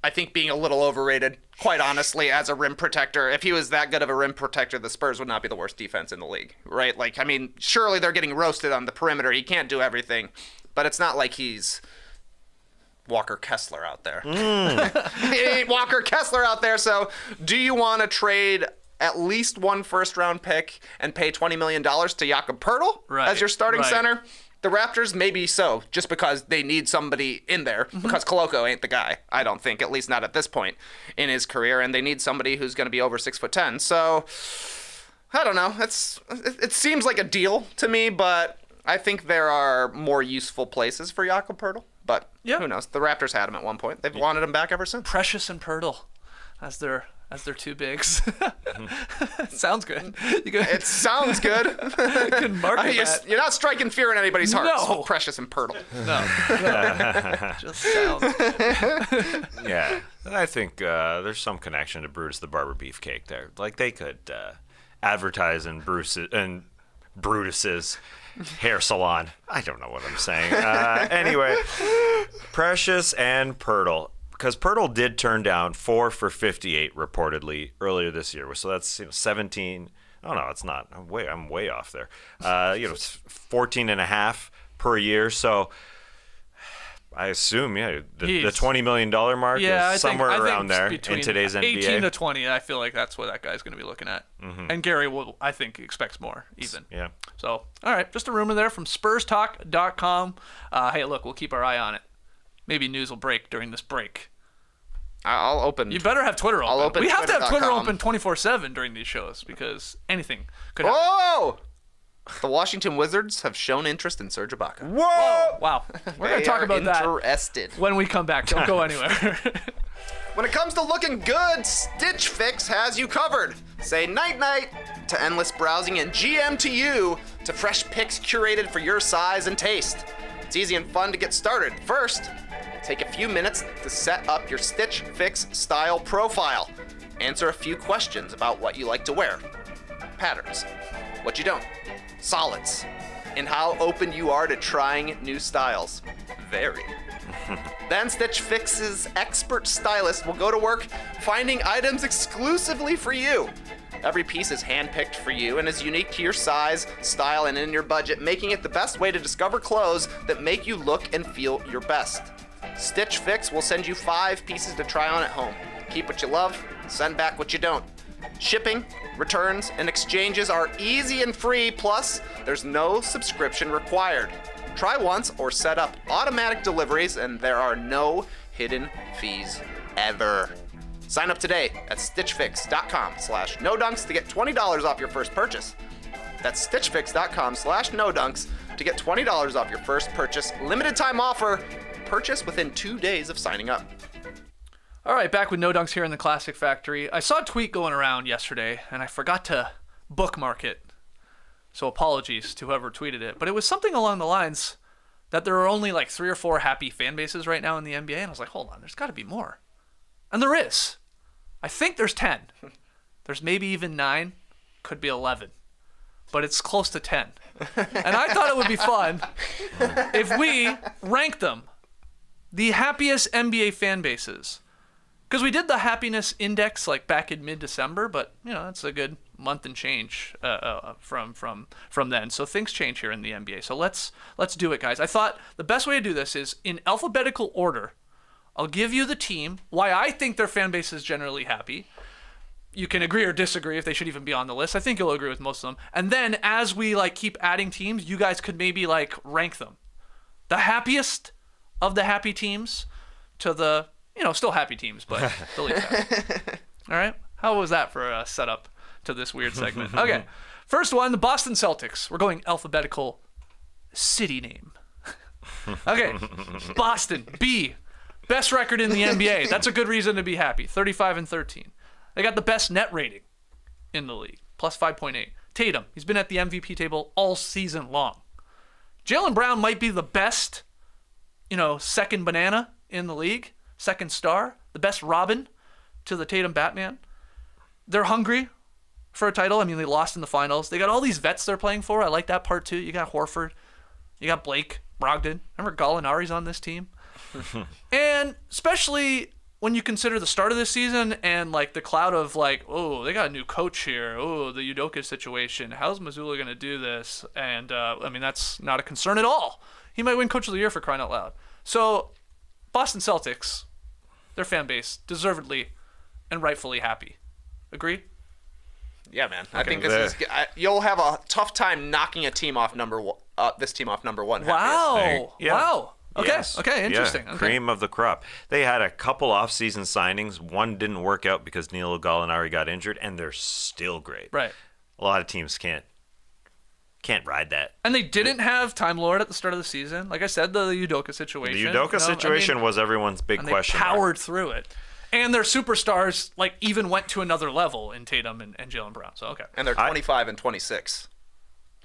I think, being a little overrated, quite honestly, as a rim protector. If he was that good of a rim protector, the Spurs would not be the worst defense in the league, right? Like, I mean, surely they're getting roasted on the perimeter. He can't do everything, but it's not like he's Walker Kessler out there. He ain't Walker Kessler out there, so do you want to trade at least one first-round pick and pay $20 million to Jakob Poeltl as your starting center? The Raptors, maybe so, just because they need somebody in there, because Koloko ain't the guy, I don't think, at least not at this point in his career, and they need somebody who's going to be over 6'10". So, I don't know. It seems like a deal to me, but I think there are more useful places for Jakob Poeltl. But who knows? The Raptors had him at one point. They've wanted him back ever since. Precious and Poeltl as their two bigs. Sounds good. It sounds good. You're not striking fear in anybody's hearts. No. Precious and Poeltl. No. Just sounds. Yeah. I think there's some connection to Brutus the Barber Beefcake there. Like, they could advertise in Brutus's hair salon. I don't know what I'm saying. Anyway, Precious and Poeltl. Because Poeltl did turn down 4 for 58 reportedly earlier this year. So that's 17. Oh no, it's not. I'm way off there. 14.5 per year. So I assume the $20 million mark is somewhere around there in today's NBA. 18 to 20. I feel like that's what that guy's going to be looking at. Mm-hmm. And Gary will, I think, expects more even. Yeah. So all right, just a rumor there from SpursTalk.com. Hey, look, we'll keep our eye on it. Maybe news will break during this break. I'll open. You better have Twitter open. We have to have Twitter open 24/7 during these shows because anything could happen. Whoa! The Washington Wizards have shown interest in Serge Ibaka. Whoa! Wow. We're going to talk about interested. that when we come back. Don't go anywhere. When it comes to looking good, Stitch Fix has you covered. Say night-night to endless browsing and GM to you to fresh picks curated for your size and taste. It's easy and fun to get started. First, take a few minutes to set up your Stitch Fix style profile. Answer a few questions about what you like to wear. patterns. What you don't. Solids. And how open you are to trying new styles. Very. Then Stitch Fix's expert stylist will go to work finding items exclusively for you. Every piece is handpicked for you and is unique to your size, style, and in your budget, making it the best way to discover clothes that make you look and feel your best. Stitch Fix will send you 5 pieces to try on at home. Keep what you love, send back what you don't. Shipping, returns, and exchanges are easy and free, plus there's no subscription required. Try once or set up automatic deliveries, and there are no hidden fees ever. Sign up today at stitchfix.com/nodunks to get $20 off your first purchase. That's stitchfix.com/nodunks to get $20 off your first purchase. Limited time offer. Purchase within 2 days of signing up. All right, back with No Dunks here in the Classic Factory. I saw a tweet going around yesterday, and I forgot to bookmark it. So apologies to whoever tweeted it. But it was something along the lines that there are only like 3 or 4 happy fan bases right now in the NBA. And I was like, hold on, there's got to be more. And there is. I think there's 10. There's maybe even 9. Could be 11. But it's close to 10. And I thought it would be fun if we ranked them. The happiest NBA fan bases. Because we did the happiness index like back in mid-December, but that's a good month and change from then. So things change here in the NBA. So let's do it, guys. I thought the best way to do this is in alphabetical order. I'll give you the team, why I think their fan base is generally happy. You can agree or disagree if they should even be on the list. I think you'll agree with most of them. And then as we keep adding teams, you guys could maybe rank them. The happiest of the happy teams to the still happy teams, but the least happy. All right? How was that for a setup to this weird segment? Okay. First one, the Boston Celtics. We're going alphabetical city name. Okay. Boston, B. Best record in the NBA. That's a good reason to be happy. 35-13. They got the best net rating in the league, plus 5.8. Tatum, he's been at the MVP table all season long. Jalen Brown might be the best, second banana in the league. Second star, the best Robin to the Tatum Batman. They're hungry for a title. I mean, they lost in the finals. They got all these vets they're playing for. I like that part too. You got Horford. You got Blake, Brogdon. Remember Gallinari's on this team? And especially when you consider the start of this season and the cloud of they got a new coach here. Oh, the Udoka situation. How's Mazzulla going to do this? And that's not a concern at all. He might win Coach of the Year for crying out loud. So Boston Celtics, their fan base, deservedly and rightfully happy. Agree? Yeah, man. I think this is. You'll have a tough time knocking a team off number one. This team off number one. Wow! Yeah. Wow! Okay. Yes. Okay. Interesting. Yeah. Okay. Cream of the crop. They had a couple off-season signings. One didn't work out because Danilo Gallinari got injured, and they're still great. Right. A lot of teams can't ride that. And they didn't have Time Lord at the start of the season. Like I said, the Udoka situation. The Udoka situation was everyone's big question. They powered through it. And their superstars even went to another level in Tatum and Jalen Brown. So, okay. And they're 25 and 26.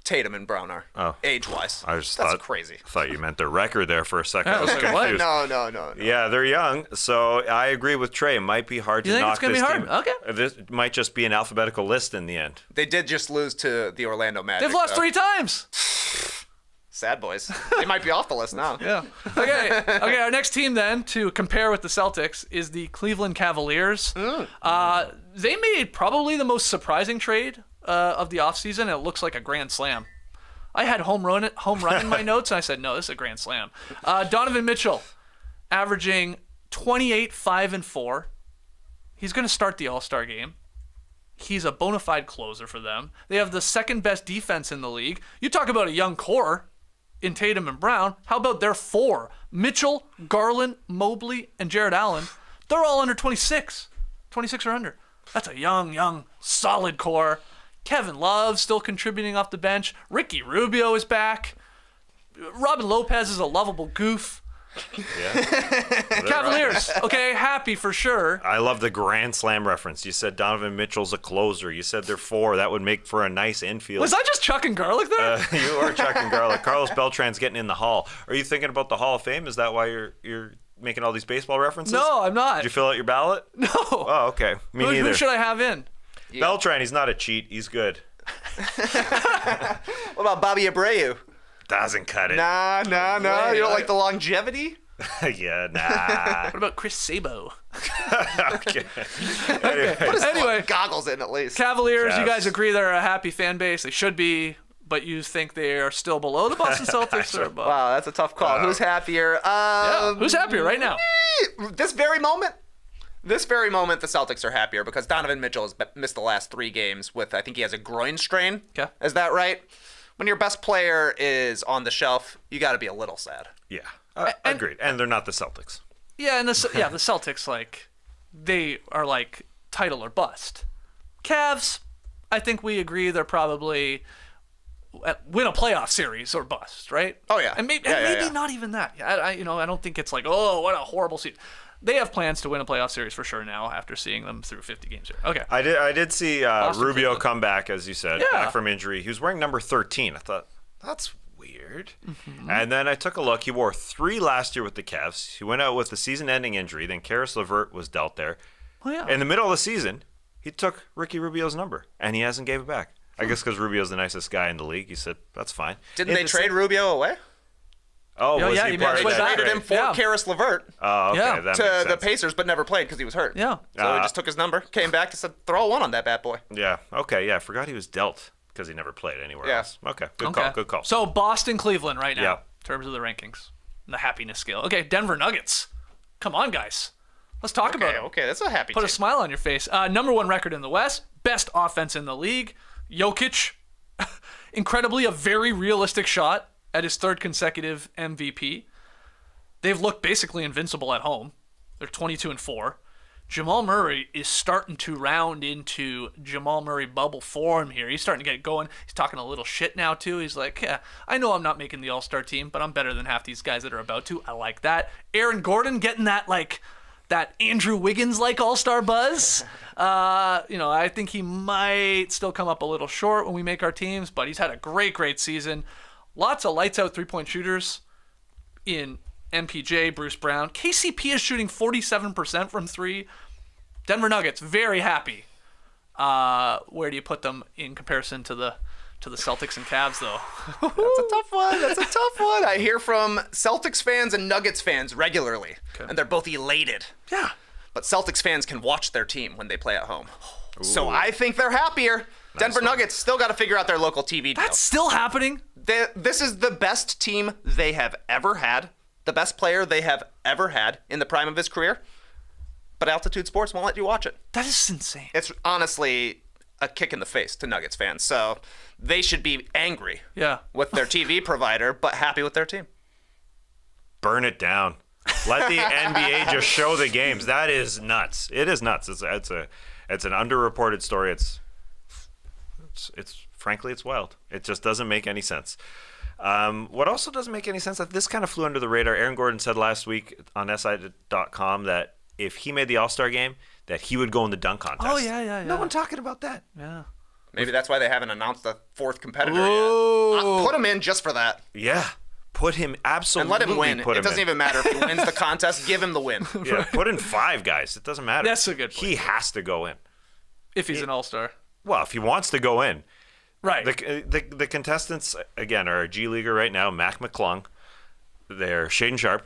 Tatum and Brown are, age-wise. That's crazy. I thought you meant their record there for a second. I was like, what? No. Yeah, they're young, so I agree with Trey. It might be hard to knock this team. You think it's going to be hard? Okay. This might just be an alphabetical list in the end. They did just lose to the Orlando Magic. They've lost 3 times. Sad boys. They might be off the list now. Yeah. Okay, our next team then to compare with the Celtics is the Cleveland Cavaliers. They made probably the most surprising trade of the offseason. It looks like a grand slam. I had home run in my notes, and I said, no, this is a grand slam. Donovan Mitchell, averaging 28, 5, and 4. He's going to start the All-Star game. He's a bona fide closer for them. They have the second best defense in the league. You talk about a young core in Tatum and Brown. How about their 4? Mitchell, Garland, Mobley, and Jared Allen. They're all under 26. 26 or under. That's a young, solid core. Kevin Love still contributing off the bench. Ricky Rubio is back. Robin Lopez is a lovable goof. Yeah. Cavaliers, okay, happy for sure. I love the Grand Slam reference. You said Donovan Mitchell's a closer. You said they're 4. That would make for a nice infield. Was I just chucking garlic there? You are chucking garlic. Carlos Beltran's getting in the Hall. Are you thinking about the Hall of Fame? Is that why you're making all these baseball references? No, I'm not. Did you fill out your ballot? No. Oh, okay. Me neither. Who should I have in? Beltran, he's not a cheat. He's good. What about Bobby Abreu? Doesn't cut it. Nah. You don't like the longevity? Yeah, nah. What about Chris Sabo? Okay. Put his Anyway. goggles in at least. Cavaliers, you Cavs. guys agree they're a happy fan base? They should be, but you think they are still below the Boston Celtics or above? Wow, that's a tough call. Who's happier? Yeah. Who's happier right now? This very moment, the Celtics are happier because Donovan Mitchell has missed the last 3 games with, I think he has a groin strain. Okay. Is that right? When your best player is on the shelf, you got to be a little sad. Yeah, agreed. And they're not the Celtics. Yeah, and the Celtics, like, they are like title or bust. Cavs, I think we agree they're probably win a playoff series or bust, right? Oh, yeah. And maybe, Yeah. not even that. I don't think it's like, oh, what a horrible season. They have plans to win a playoff series for sure now after seeing them through 50 games here. Okay. I did see Rubio Cleveland. come back, as you said, Yeah. back from injury. He was wearing number 13. I thought, that's weird. And then I took a look. He wore 3 last year with the Cavs. He went out with a season-ending injury. Then Karis LeVert was dealt there. Oh, yeah. In the middle of the season, he took Ricky Rubio's number, and he hasn't gave it back. I guess because Rubio's the nicest guy in the league. He said, that's fine. Didn't they trade Rubio away? Oh, Yeah, was yeah, he he part made of his that way back. Traded trade? him for Yeah. Karis LeVert Oh, okay. Yeah. That makes to the sense. Pacers, but never played because he was hurt. Yeah. So he just took his number, came back, and said, throw one on that bad boy. Yeah. Okay. Yeah. I forgot he was dealt because he never played anywhere Yeah. else. Okay. Good call. So Boston, Cleveland right now, Yeah. in terms of the rankings, the happiness scale. Okay, Denver Nuggets. Come on, guys. Let's talk about it. Okay, that's a happy Put a team. smile on your face. Number 1 record in the West. Best offense in the league. Jokic, incredibly a very realistic shot at his 3rd consecutive MVP. They've looked basically invincible at home. They're 22-4. Jamal Murray is starting to round into Jamal Murray bubble form here. He's starting to get going. He's talking a little shit now, too. He's like, yeah, I know I'm not making the All-Star team, but I'm better than half these guys that are about to. I like that. Aaron Gordon getting that, that Andrew Wiggins-like All-Star buzz. I think he might still come up a little short when we make our teams, but he's had a great season. Lots of lights-out three-point shooters in MPJ, Bruce Brown. KCP is shooting 47% from 3. Denver Nuggets, very happy. Where do you put them in comparison to the Celtics and Cavs, though? That's a tough one. I hear from Celtics fans and Nuggets fans regularly, and they're both elated. Yeah. But Celtics fans can watch their team when they play at home. So I think they're happier. Denver one. Nuggets still got to figure out their local TV deal. That's still happening? This is the best team they have ever had. The best player they have ever had in the prime of his career. But Altitude Sports won't let you watch it. That is insane. It's honestly a kick in the face to Nuggets fans. So they should be angry Yeah. with their TV provider, but happy with their team. Burn it down. Let the NBA just show the games. That is nuts. It is nuts. It's an underreported story. It's frankly, it's wild. It just doesn't make any sense. What also doesn't make any sense, that this kind of flew under the radar. Aaron Gordon said last week on SI.com that if he made the All-Star game, that he would go in the dunk contest. Oh, yeah. No one talking about that. Yeah. Maybe that's why they haven't announced a 4th competitor Ooh. yet. Put him in just for that. Yeah. Put him absolutely. And let him win. It doesn't even matter if he wins the contest. Give him the win. Yeah, put in 5 guys. It doesn't matter. That's a good point. He has to go in. If he's an all-star. Well, if he wants to go in. Right. The contestants, again, are a G Leaguer right now, Mac McClung. They're Shaden Sharp.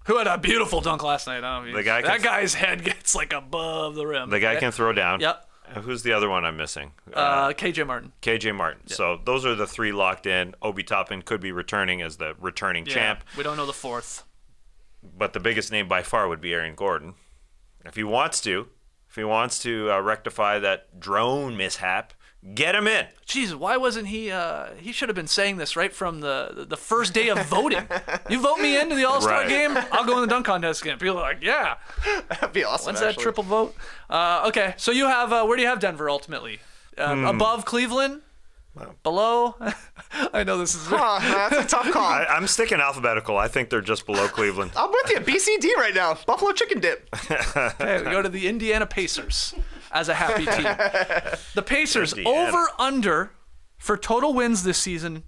Who had a beautiful dunk last night. That guy guy's head gets above the rim. The guy can throw down. Yep. Who's the other one I'm missing? KJ Martin. KJ Martin. Yep. So those are the 3 locked in. Obi Toppin could be returning as the returning champ. We don't know the 4th. But the biggest name by far would be Aaron Gordon. If he wants to rectify that drone mishap, get him in. Jeez, why wasn't he? He should have been saying this right from the first day of voting. You vote me into the All-Star Right. game, I'll go in the dunk contest again. People are like, yeah. That'd be awesome. When's that triple vote? Okay, so you have where do you have Denver ultimately? Above Cleveland? Below? I know this is. That's a tough call. I'm sticking alphabetical. I think they're just below Cleveland. I'm with you. BCD right now. Buffalo Chicken Dip. Okay, we go to the Indiana Pacers as a happy team. The Pacers Indiana. over/under for total wins this season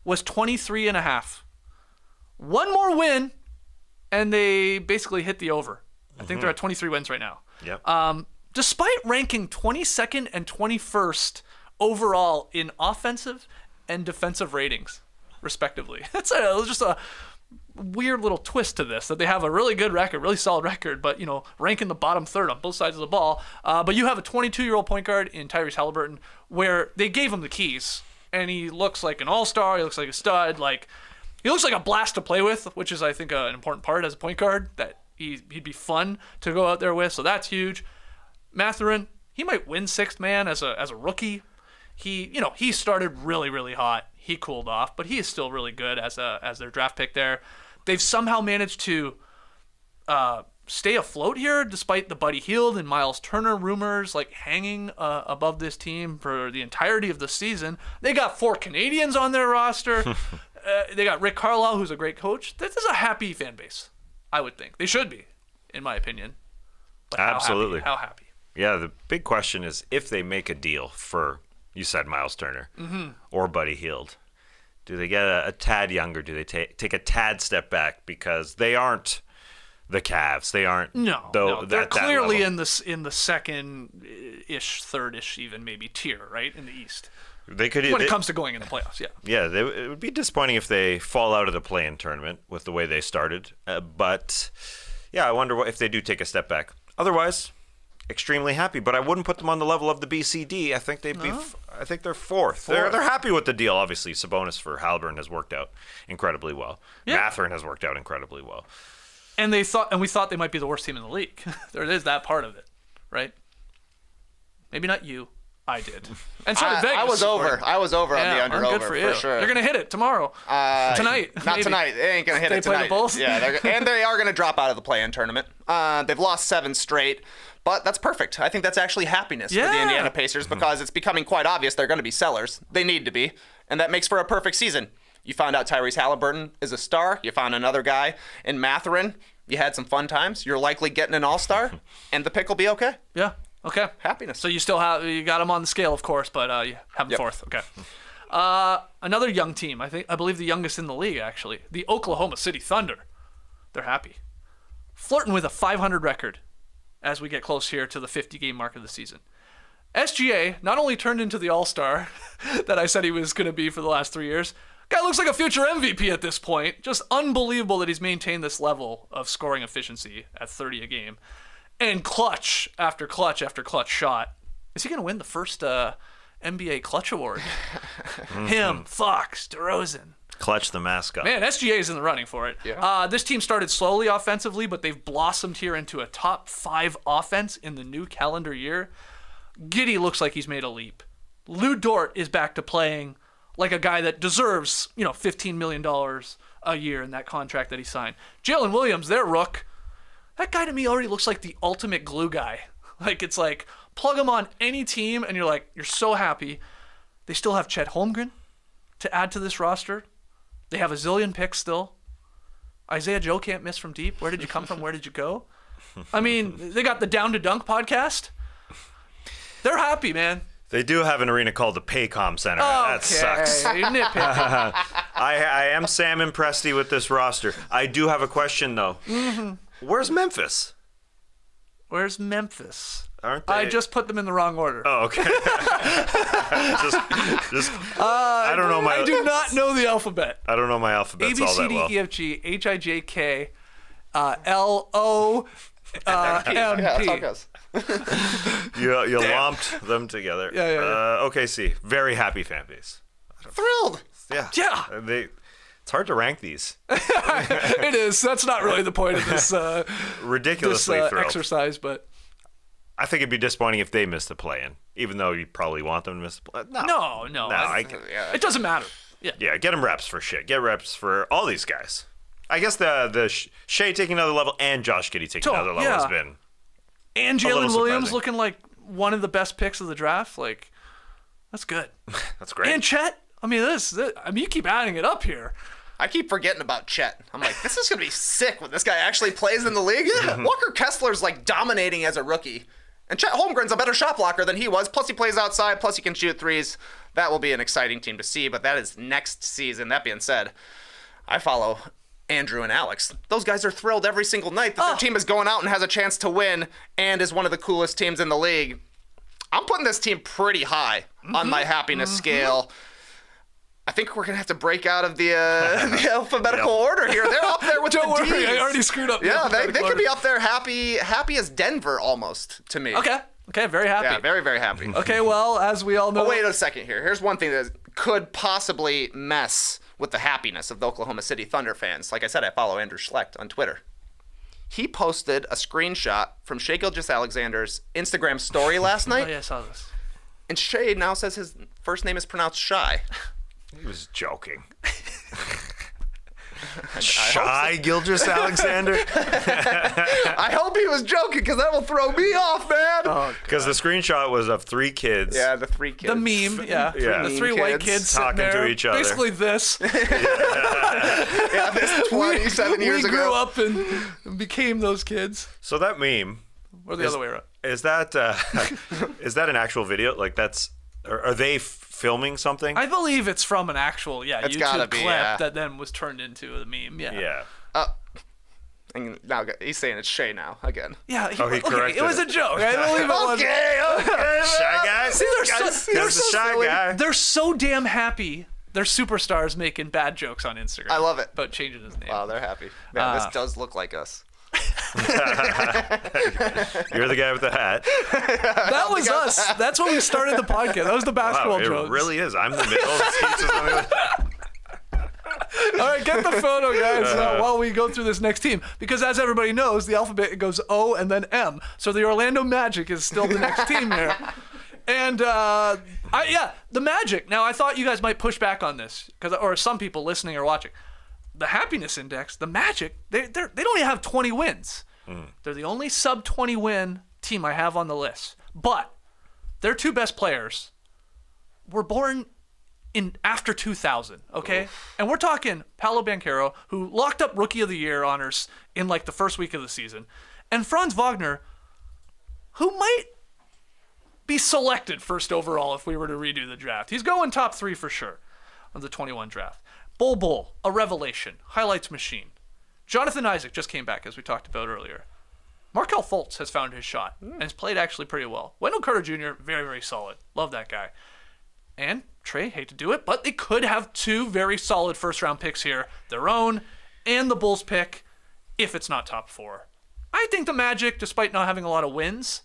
was 23.5. One more win, and they basically hit the over. I think they're at 23 wins right now. Yep. Despite ranking 22nd and 21st overall in offensive and defensive ratings, respectively. That's just a weird little twist to this, that they have a really good record, really solid record, but, rank in the bottom third on both sides of the ball. But you have a 22-year-old point guard in Tyrese Haliburton where they gave him the keys, and he looks like an all-star. He looks like a stud. He looks like a blast to play with, which is, I think, an important part as a point guard, that he'd be fun to go out there with, so that's huge. Mathurin, he might win sixth man as a rookie. He started really, really hot. He cooled off, but he is still really good as their draft pick there. They've somehow managed to stay afloat here despite the Buddy Hield and Miles Turner rumors hanging above this team for the entirety of the season. They got 4 Canadians on their roster. They got Rick Carlisle, who's a great coach. This is a happy fan base, I would think. They should be, in my opinion. But Absolutely. How happy? Yeah, the big question is if they make a deal for, you said Miles Turner, or Buddy Hield, do they get a tad younger? Do they take a tad step back? Because they aren't the Cavs. They aren't. No. They're clearly in the second-ish, third-ish, even maybe tier, right, in the East. When it comes to going in the playoffs, yeah. Yeah, it would be disappointing if they fall out of the play-in tournament with the way they started. But, yeah, I wonder if they do take a step back. Otherwise, extremely happy. But I wouldn't put them on the level of the BCD. I think I think they're fourth. They're happy with the deal. Obviously, Sabonis for Haliburton has worked out incredibly well. Yeah. Mathurin has worked out incredibly well. And we thought they might be the worst team in the league. There is that part of it, right? Maybe not you. I did. And so did Vegas. I was over on the under-over for sure. They're going to hit it tomorrow. Tonight. Not maybe. tonight. They ain't going to hit it tonight. They play the Bulls? Yeah, and they are going to drop out of the play-in tournament. They've lost 7 straight, but that's perfect. I think that's actually happiness for the Indiana Pacers because it's becoming quite obvious they're going to be sellers. They need to be, and that makes for a perfect season. You found out Tyrese Haliburton is a star. You found another guy in Mathurin. You had some fun times. You're likely getting an all-star, and the pick will be okay. Yeah. Okay. Happiness. So you got them on the scale, of course, but you have them fourth. Okay. Another young team. I believe the youngest in the league, actually. The Oklahoma City Thunder. They're happy. Flirting with a 500 record as we get close here to the 50-game mark of the season. SGA not only turned into the all-star that I said he was going to be for the last 3 years. Guy looks like a future MVP at this point. Just unbelievable that he's maintained this level of scoring efficiency at 30 a game. And clutch after clutch after clutch shot. Is he going to win the first NBA Clutch Award? Him, Fox, DeRozan. Clutch the mascot. Man, SGA is in the running for it. Yeah. This team started slowly offensively, but they've blossomed here into a top 5 offense in the new calendar year. Giddey looks like he's made a leap. Lou Dort is back to playing like a guy that deserves, $15 million a year in that contract that he signed. Jalen Williams, their rook. That guy to me already looks like the ultimate glue guy. It's like, plug him on any team, and you're so happy. They still have Chet Holmgren to add to this roster. They have a zillion picks still. Isaiah Joe can't miss from deep. Where did you come from? Where did you go? I mean, they got the Down to Dunk podcast. They're happy, man. They do have an arena called the Paycom Center. Okay. That sucks. Nitpicking. I am Sam and Presti with this roster. I do have a question, though. Mm-hmm. Where's Memphis? Where's Memphis? Aren't they? I just put them in the wrong order. Oh, okay. I don't know my. I do not know the alphabet. I don't know my alphabets all that well. A, B, C, D, E, F, G, H, I, J, K, L, O, M, P. Yeah, that's how it goes. You lumped them together. Yeah. OKC, very happy fan base. Thrilled. Yeah. It's hard to rank these. It is. That's not really the point of this ridiculously thrilled exercise, but I think it'd be disappointing if they missed the play-in, even though you probally want them to miss the play. No. It doesn't matter. Yeah, get them reps for shit. Get reps for all these guys. I guess the Shea taking another level and Josh Giddey taking another level has been and Jalen Williams looking like one of the best picks of the draft. That's good. That's great. And Chet. I mean, you keep adding it up here. I keep forgetting about Chet. I'm like, this is going to be sick when this guy actually plays in the league. Yeah. Walker Kessler's dominating as a rookie. And Chet Holmgren's a better shot blocker than he was. Plus he plays outside. Plus he can shoot threes. That will be an exciting team to see. But that is next season. That being said, I follow Andrew and Alex. Those guys are thrilled every single night that their team is going out and has a chance to win and is one of the coolest teams in the league. I'm putting this team pretty high on my happiness scale. I think we're going to have to break out of the alphabetical order here. They're up there with Don't the worry, Ds. I already screwed up. Yeah, they could be up there happy as Denver almost to me. Okay, very happy. Yeah, very, very happy. Okay, well, as we all know... Oh, wait a second here. Here's one thing that could possibly mess with the happiness of the Oklahoma City Thunder fans. Like I said, I follow Andrew Schlecht on Twitter. He posted a screenshot from Shai Gilgeous-Alexander's Instagram story last night. Oh, yeah, I saw this. And Shai now says his first name is pronounced Shy. He was joking. Shy Gilgeous-Alexander? I hope he was joking, because that will throw me off, man. Because the screenshot was of 3 kids. Yeah, the 3 kids. The meme, yeah. Yeah. The 3 white kids sitting Talking there. to each other. Basically this. Yeah, this 27 years we ago. grew up and became those kids. So that meme, Or the other way around. is that an actual video? Like are they filming something? I believe it's from an actual It's gotta YouTube be, clip yeah. that then was turned into a meme. Yeah. Yeah. And now he's saying it's Shai now again. Yeah. He Okay, corrected it was a it. joke. I believe it was. Okay. Shy guy? See, they're Here's the shy silly. guy. They're so damn happy. They're superstars making bad jokes on Instagram. I love it. About changing his name. Wow, they're happy. Man, this does look like us. You're the guy with the hat. That was us. That's when we started the podcast. That was the basketball Wow, jokes. it really is. I'm the middle. Skeets is on the other. All right, get the photo, guys, while we go through this next team. Because as everybody knows, the alphabet goes O and then M. So the Orlando Magic is still the next team here. And, the Magic. Now, I thought you guys might push back on this, or some people listening or watching. The happiness index, the Magic, they don't even have 20 wins. They're the only sub-20 win team I have on the list. But their 2 best players were born in after 2000, okay? Oof. And we're talking Paolo Banchero, who locked up Rookie of the Year honors in like the first week of the season, and Franz Wagner, who might be selected first overall if we were to redo the draft. He's going top 3 for sure of the 21 draft. Bol, a revelation, highlights machine. Jonathan Isaac just came back, as we talked about earlier. Markelle Fultz has found his shot and has played actually pretty well. Wendell Carter Jr., very, very solid. Love that guy. And Trey, hate to do it, but they could have 2 very solid first-round picks here, their own and the Bulls pick, if it's not top 4. I think the Magic, despite not having a lot of wins,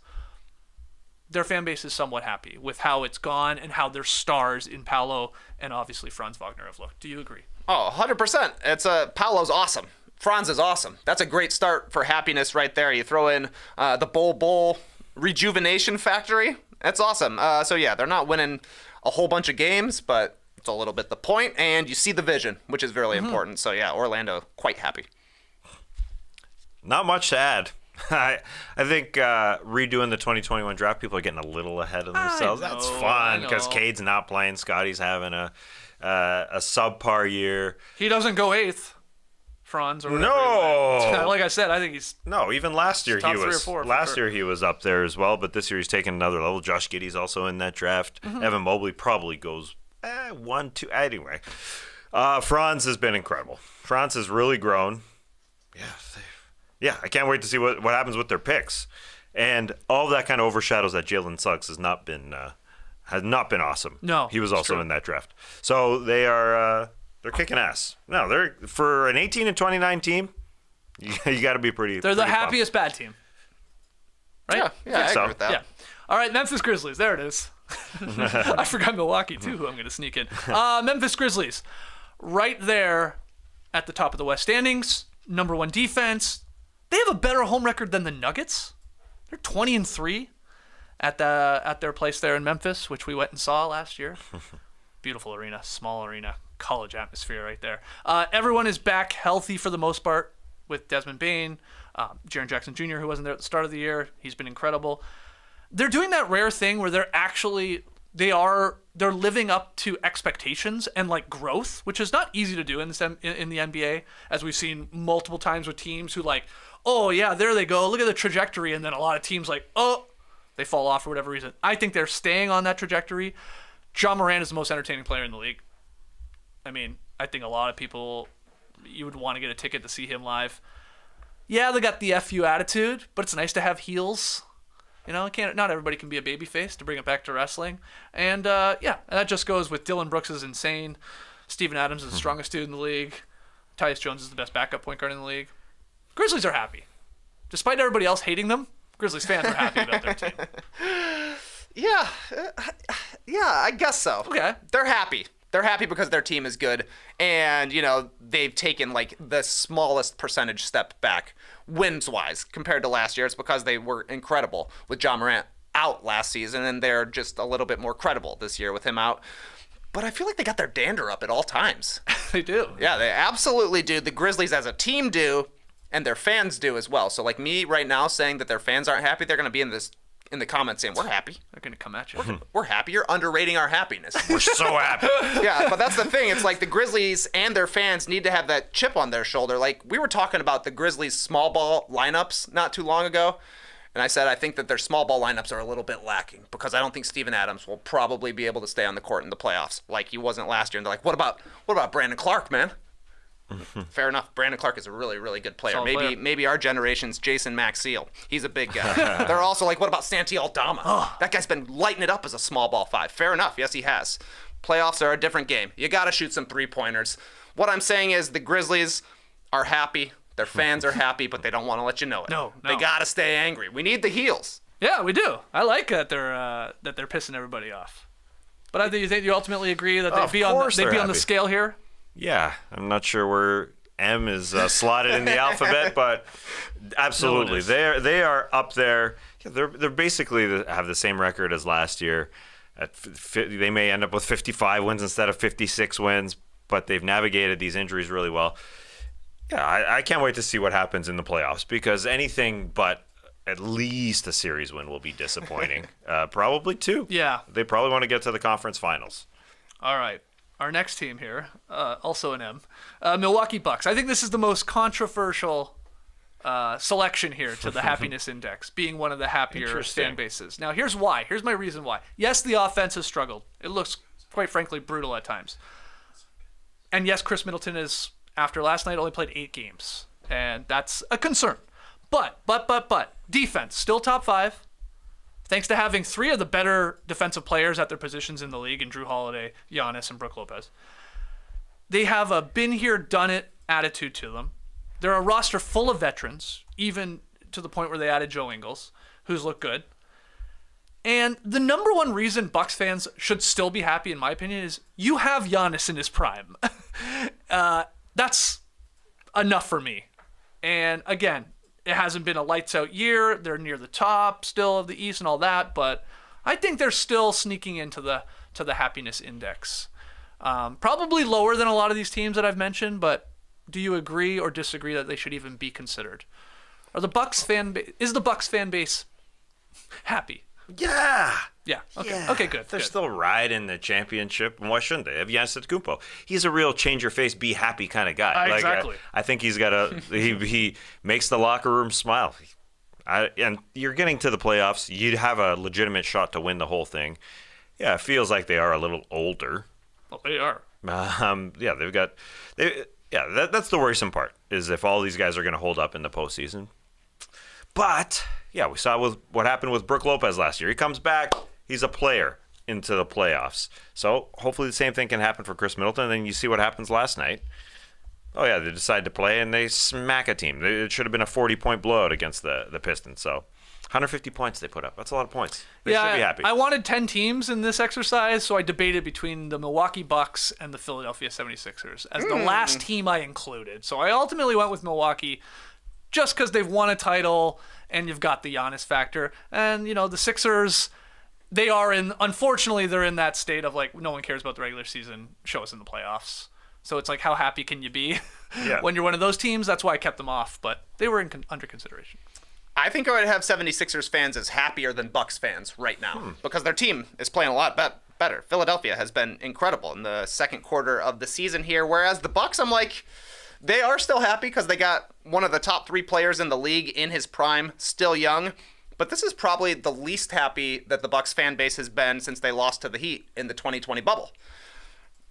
their fan base is somewhat happy with how it's gone and how their stars in Paolo and obviously Franz Wagner have looked. Do you agree? Oh, 100%. Paolo's awesome. Franz is awesome. That's a great start for happiness right there. You throw in the Bol rejuvenation factory. That's awesome. They're not winning a whole bunch of games, but it's a little bit the point, and you see the vision, which is really important. So, yeah, Orlando, quite happy. Not much to add. I think redoing the 2021 draft, people are getting a little ahead of themselves. That's fun because Cade's not playing. Scotty's having a subpar year. He doesn't go 8th, Franz. Or No. Like I said, I think he's no. Even last year top he 3 was. or 4 Last year he was up there as well, but this year he's taken another level. Josh Giddey's also in that draft. Evan Mobley probably goes 1, 2. Anyway, Franz has been incredible. Franz has really grown. Yeah, I can't wait to see what happens with their picks, and all of that kind of overshadows that Jalen Suggs has not been awesome. No, he was also in that draft. So they're kicking ass. No, they're for an 18-29 team. You got to be pretty. They're the pretty happiest bad team. Right? Yeah, I agree with that. Yeah. All right, Memphis Grizzlies. There it is. I forgot Milwaukee too, who I'm going to sneak in. Memphis Grizzlies, right there at the top of the West standings. Number 1 defense. They have a better home record than the Nuggets. They're 20-3 at their place there in Memphis, which we went and saw last year. Beautiful arena, small arena, college atmosphere right there. Everyone is back healthy for the most part, with Desmond Bane, Jaren Jackson Jr., who wasn't there at the start of the year. He's been incredible. They're doing that rare thing where they're living up to expectations and like growth, which is not easy to do in the NBA, as we've seen multiple times with teams who like, oh yeah, there they go, look at the trajectory, and then a lot of teams like, oh, they fall off for whatever reason. I think they're staying on that trajectory. John Moran is the most entertaining player in the league. I mean, I think a lot of people, you would want to get a ticket to see him live. Yeah, they got the FU attitude, but it's nice to have heels. Not everybody can be a babyface, to bring it back to wrestling. And that just goes with Dylan Brooks is insane. Steven Adams is the strongest dude in the league. Tyus Jones is the best backup point guard in the league. Grizzlies are happy. Despite everybody else hating them, Grizzlies fans are happy about their team. Yeah, I guess so. Okay. They're happy. They're happy because their team is good, and they've taken like the smallest percentage step back wins-wise compared to last year. It's because they were incredible with Ja Morant out last season, and they're just a little bit more credible this year with him out. But I feel like they got their dander up at all times. They do. Yeah, they absolutely do. The Grizzlies as a team do, and their fans do as well. So like me right now saying that their fans aren't happy, they're going to be in the comments saying, we're happy. They're going to come at you. We're happy. You're underrating our happiness. We're so happy. Yeah, but that's the thing. It's like the Grizzlies and their fans need to have that chip on their shoulder. Like, we were talking about the Grizzlies' small ball lineups not too long ago, and I said I think that their small ball lineups are a little bit lacking because I don't think Steven Adams will probably be able to stay on the court in the playoffs like he wasn't last year. And they're like, what about Brandon Clark, man? Fair enough. Brandon Clark is a really, really good player. Maybe our generation's Jason Maxiell. He's a big guy. They're also like, what about Santi Aldama? That guy's been lighting it up as a small ball five. Fair enough. Yes, he has. Playoffs are a different game. You got to shoot some three-pointers. What I'm saying is the Grizzlies are happy. Their fans are happy, but they don't want to let you know it. No. They got to stay angry. We need the heels. Yeah, we do. I like that they're pissing everybody off. But I think you ultimately agree that they'd be on the scale here. Yeah, I'm not sure where M is slotted in the alphabet, but absolutely, they are up there. Yeah, they're basically have the same record as last year. They may end up with 55 wins instead of 56 wins, but they've navigated these injuries really well. Yeah, I can't wait to see what happens in the playoffs because anything but at least a series win will be disappointing. Probably two. Yeah. They probably want to get to the conference finals. All right. Our next team here, also an M, Milwaukee Bucks. I think this is the most controversial selection here to the happiness index, being one of the happier fan bases. Now, here's why. Here's my reason why. Yes, the offense has struggled. It looks, quite frankly, brutal at times. And yes, Chris Middleton is, after last night, only played 8 games. And that's a concern. But, defense, still top 5. Thanks to having 3 of the better defensive players at their positions in the league in Drew Holiday, Giannis, and Brook Lopez. They have a been-here-done-it attitude to them. They're a roster full of veterans, even to the point where they added Joe Ingles, who's looked good. And the number one reason Bucks fans should still be happy, in my opinion, is you have Giannis in his prime. That's enough for me. And again, it hasn't been a lights-out year. They're near the top still of the East and all that, but I think they're still sneaking into the happiness index. Probably lower than a lot of these teams that I've mentioned, but do you agree or disagree that they should even be considered? Is the Bucks fan base happy? Yeah. Yeah. Okay. Yeah. Okay. Good. They're good. still riding the championship, and why shouldn't they? They have Giannis Antetokounmpo. He's a real change your face, be happy kind of guy. Exactly. I think he's got he makes the locker room smile. And you're getting to the playoffs. You'd have a legitimate shot to win the whole thing. Yeah, it feels like they are a little older. Well, they are. That's the worrisome part, is if all these guys are going to hold up in the postseason. But yeah, we saw what happened with Brook Lopez last year. He comes back, he's a player into the playoffs. So hopefully the same thing can happen for Chris Middleton. And then you see what happens last night. Oh yeah, they decide to play and they smack a team. It should have been a 40-point blowout against the Pistons. So 150 points they put up. That's a lot of points. They should be happy. I wanted 10 teams in this exercise, so I debated between the Milwaukee Bucks and the Philadelphia 76ers as the last team I included. So I ultimately went with Milwaukee just because they've won a title and you've got the Giannis factor. And, the Sixers, unfortunately, they're in that state of like, no one cares about the regular season, show us in the playoffs. So it's like, how happy can you be when you're one of those teams? That's why I kept them off, but they were under consideration. I think I would have 76ers fans as happier than Bucks fans right now because their team is playing a lot better. Philadelphia has been incredible in the second quarter of the season here, whereas the Bucks, I'm like, they are still happy because they got one of the top 3 players in the league in his prime, still young. But this is probably the least happy that the Bucks fan base has been since they lost to the Heat in the 2020 bubble.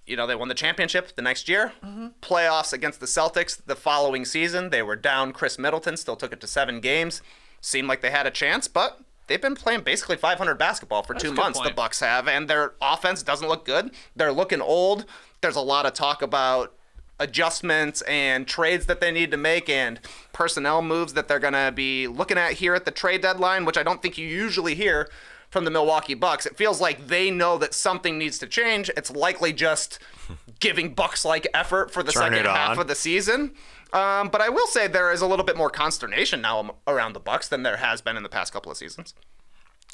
They won the championship the next year. Playoffs against the Celtics the following season. They were down. Chris Middleton still took it to 7 games. Seemed like they had a chance, but they've been playing basically 500 basketball for 2 months, the point. Bucks have, and their offense doesn't look good. They're looking old. There's a lot of talk about adjustments and trades that they need to make and personnel moves that they're going to be looking at here at the trade deadline, which I don't think you usually hear from the Milwaukee Bucks. It feels like they know that something needs to change. It's likely just giving Bucks-like effort for the second half of the season. But I will say there is a little bit more consternation now around the Bucks than there has been in the past couple of seasons.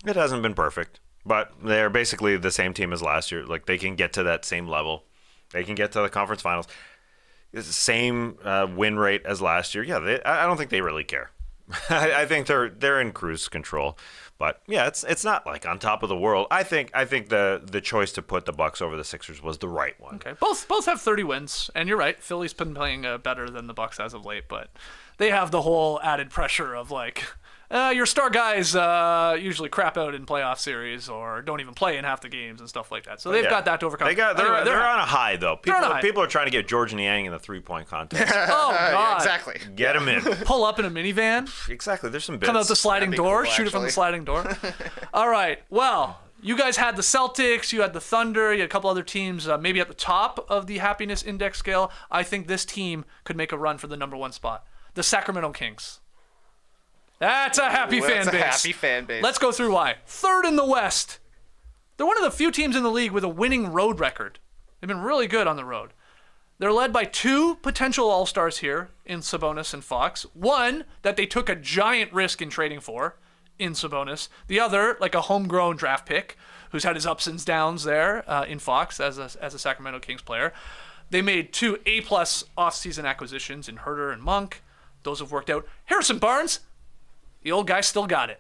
It hasn't been perfect, but they're basically the same team as last year. Like, they can get to that same level. They can get to the conference finals. It's the same win rate as last year. Yeah, I don't think they really care. I think they're in cruise control. But yeah, it's not like on top of the world. I think the choice to put the Bucks over the Sixers was the right one. Okay, both have 30 wins, and you're right. Philly's been playing better than the Bucks as of late, but they have the whole added pressure of like. Your star guys usually crap out in playoff series or don't even play in half the games and stuff like that. So they've got that to overcome. They're on a high, though. People are trying to get George Niang in the three-point contest. Oh, God. Exactly. Get him in. Pull up in a minivan. Exactly. There's some bits. Come out the sliding door. Cool, shoot it from the sliding door. All right. Well, you guys had the Celtics. You had the Thunder. You had a couple other teams maybe at the top of the happiness index scale. I think this team could make a run for the number one spot. The Sacramento Kings. That's a happy fan base. That's a happy fan base. Let's go through why. Third in the West. They're one of the few teams in the league with a winning road record. They've been really good on the road. They're led by two potential All-Stars here in Sabonis and Fox. One that they took a giant risk in trading for in Sabonis. The other, like a homegrown draft pick who's had his ups and downs there in Fox as a Sacramento Kings player. They made two A-plus off-season acquisitions in Herter and Monk. Those have worked out. Harrison Barnes, the old guy still got it.